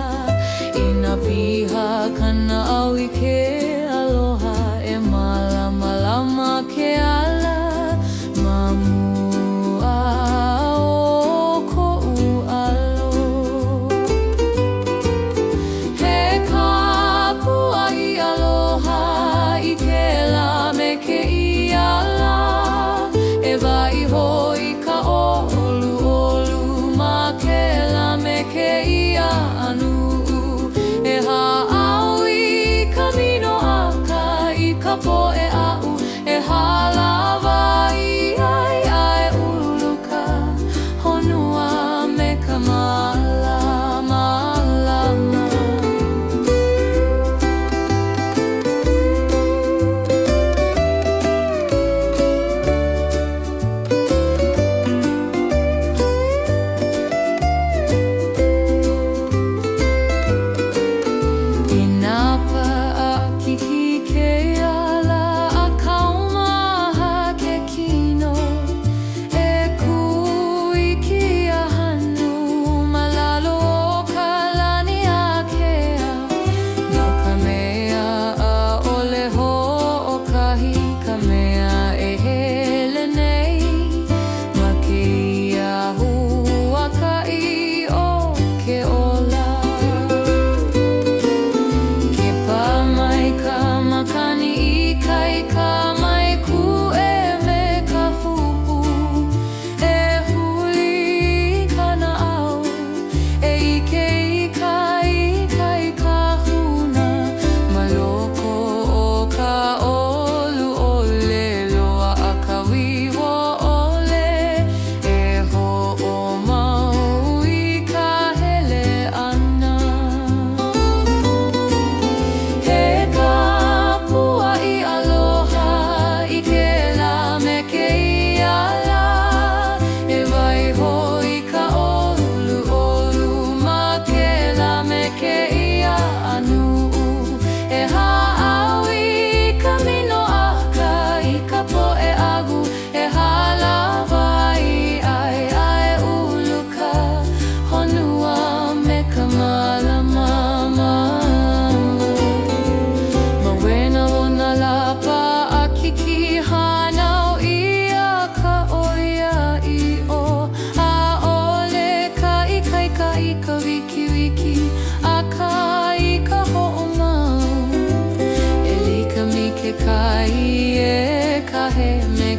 I nā piha kana au I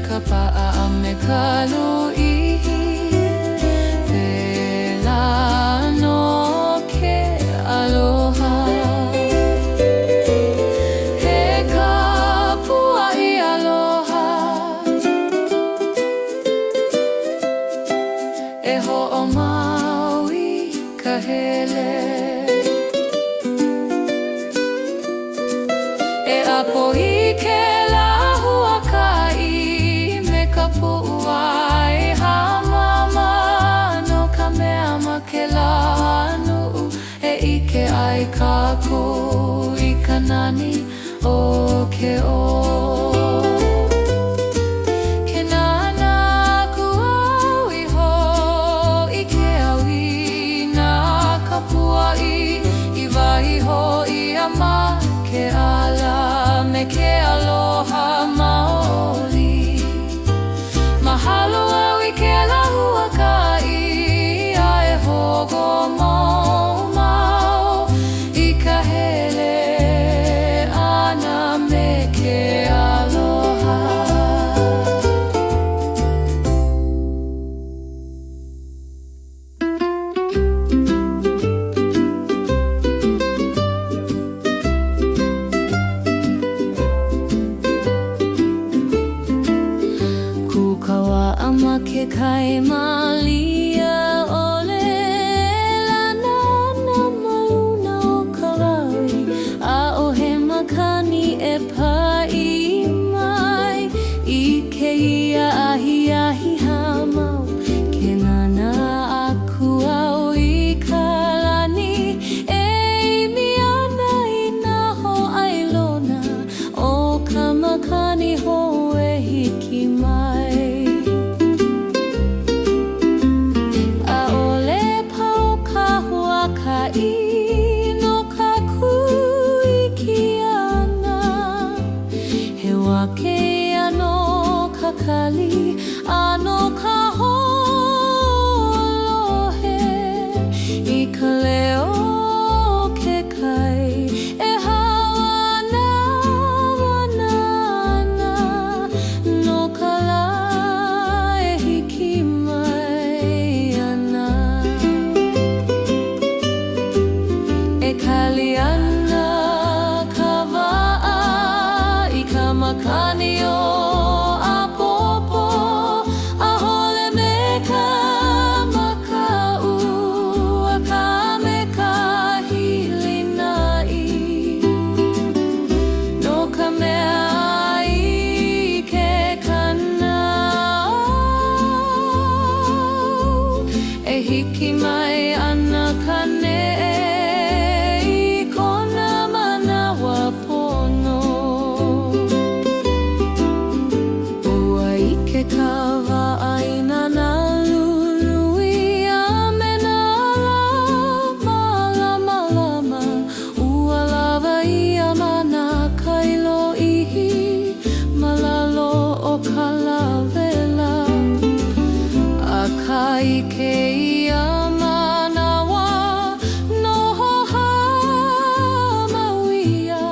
ka pa'a a me ka lu'ihi Pela no ke aloha He ka pua I aloha E ho'omau I ka hele E apo I ke lahuakai me ka pu'uai Hamama no ka mea ma ke lanu'u E ike ai kākou I ka nani o ke o Ke nana aku au iho I ke awi na ka pua'i I wahi ho I ama ke ala me ke aloha maoli Mahalo au I ke lahuakai a e hogo mau I ka hele ana me ke aloha Ke kai malia ole lana na maluna o ka lawi A o he makani e pai mai I ke ia ahi ahi hamau Ke nana aku au I ka lani E imi ana I na ho ailona O ka makani ho e hiki mai no ka kuikiana He wake ano ka kali ano ka holohe I ka leo ke kai E hawana wanana No ka la e hiki mai ana E kaliana ka wa'a I ka makani o apopo A hole me ka maka'u A ka me ka hilinai No ka mea I ke kanau E hiki mai ana ka ne'e Ka wa'aina na lului A me na lama lama Ua lawa I amana kailo ihi Malalo o ka lawela A ka ike I amanawa Noho hamawia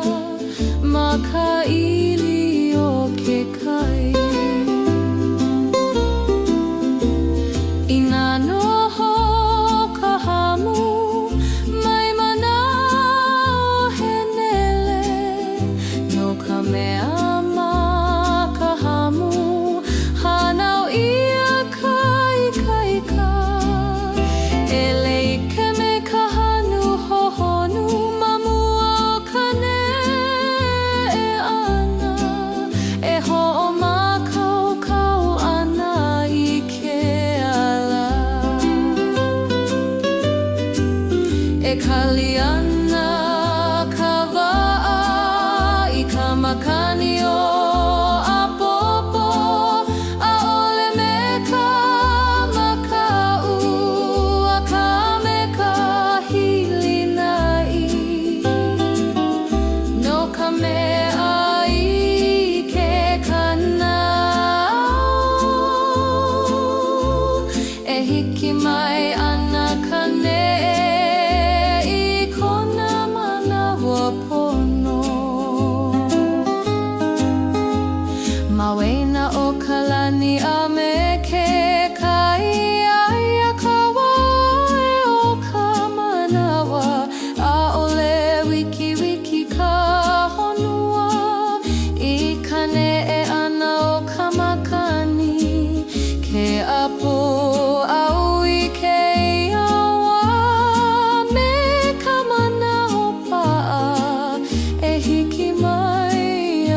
Ma ka ili o ke kai E kaliana ka wa'a I ka makani o apopo A ole me ka maka'u A ka me ka hilinai No ka mea I ke kanau E hiki mai ana ka ne'e o kalani a me ke kai ai a kawa e o ka manawa a ole wiki wiki ka honua I ka ne'e ana o ka makani ke apo au I ke iawa me ka mana o pa'a e hiki mai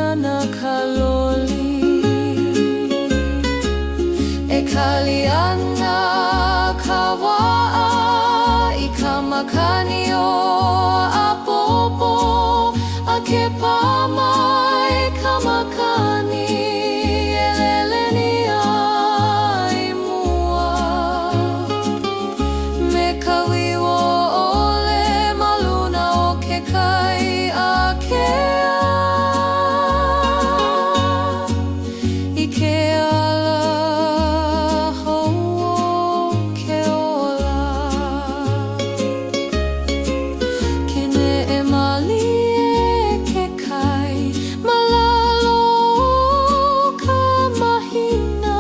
ana ka loli e kali ana ka wa'a I ka makani o apopo a ke pā mai ka makani e leleni ai mua me ka wiwo ole maluna o ke kai a ke I ke ala hou ke ola ke ne'e mali e ke kai malalo ka mahina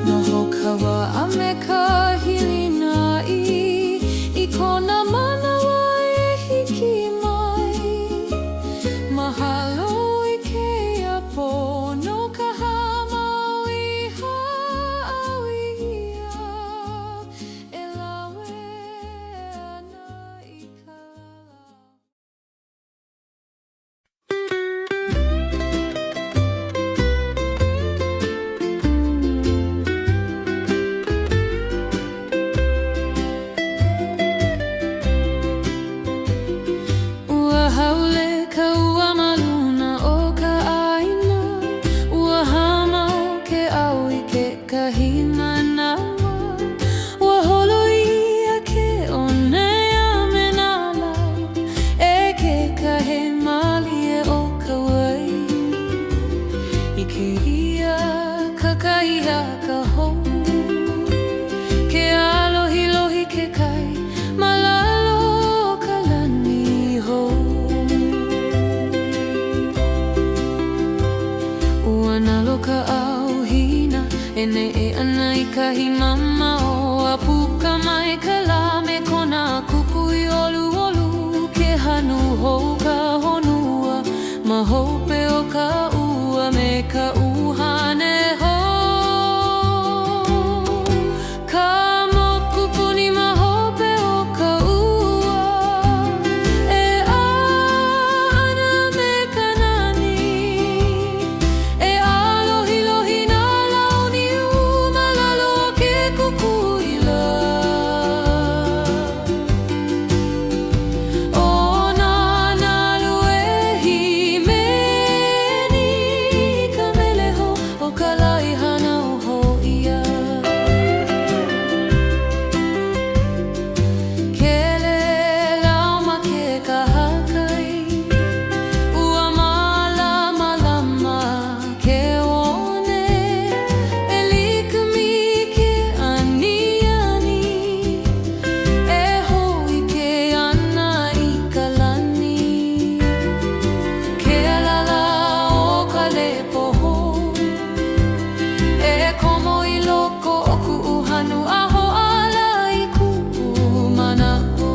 noho ka wa'a me ka hilina I kona manawa e hiki mai mahalo I ke apo no ka hamau I ha'awia e lawe ana I ka lala Ua haule ka ua maluna o ka ʻāina Ua hama o ke au I ke kahina nawa Ua holo ia ke ʻonea me nā lau E ke kahe mali e o ka wai I ke ia kakahi a ka hou Ke alohi lohi ke kai malalo o ka lani hou Ua nalo ka auhina e ne'e ana I kahi mama o a puka mai ka la me kona kupu I olu olu ke hanu hou ka honua ma hope o ka ua me ka uhane hou ka moku puni ma hope o ka ua e ana me ka nani e alohi lohi nā launi malalo o ke kukuila o nā nalu e himeni ka meleho o ka laihana o ho'ia Ke lelau ma ke kahakai Ua malama lama ke one E likumi ke ani ani E hoi ke ana I ka lani Ke alala o ka lepoho E komo I loko o ku'u hanu a ho'ala I ku'u manaho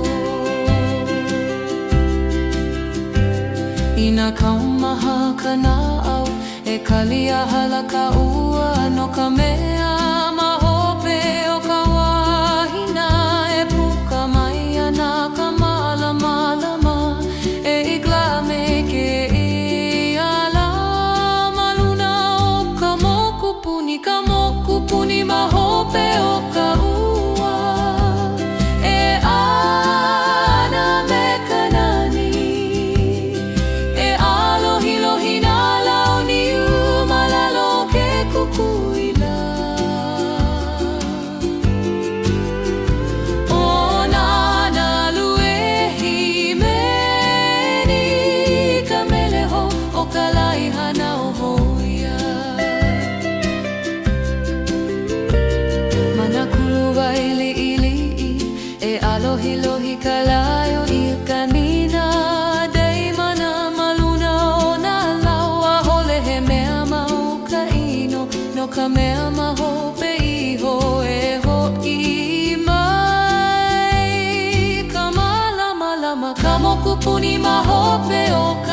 I nā kaumaha ka nā'au e kali a hala ka ua no ka mea ma hope o ka wahina e puka mai ana ka malama lama e igla me ke iala maluna o ka moku puni ma hope o ka ua e ana me ka nani e alohi lohi nā launi malalo ke kukuila o nā nalu e himeni ka meleho o ka laihana o hoia Manaku no ka mea mahope iho e ho'i mai. Ka malama lama ka mokupuni mahope o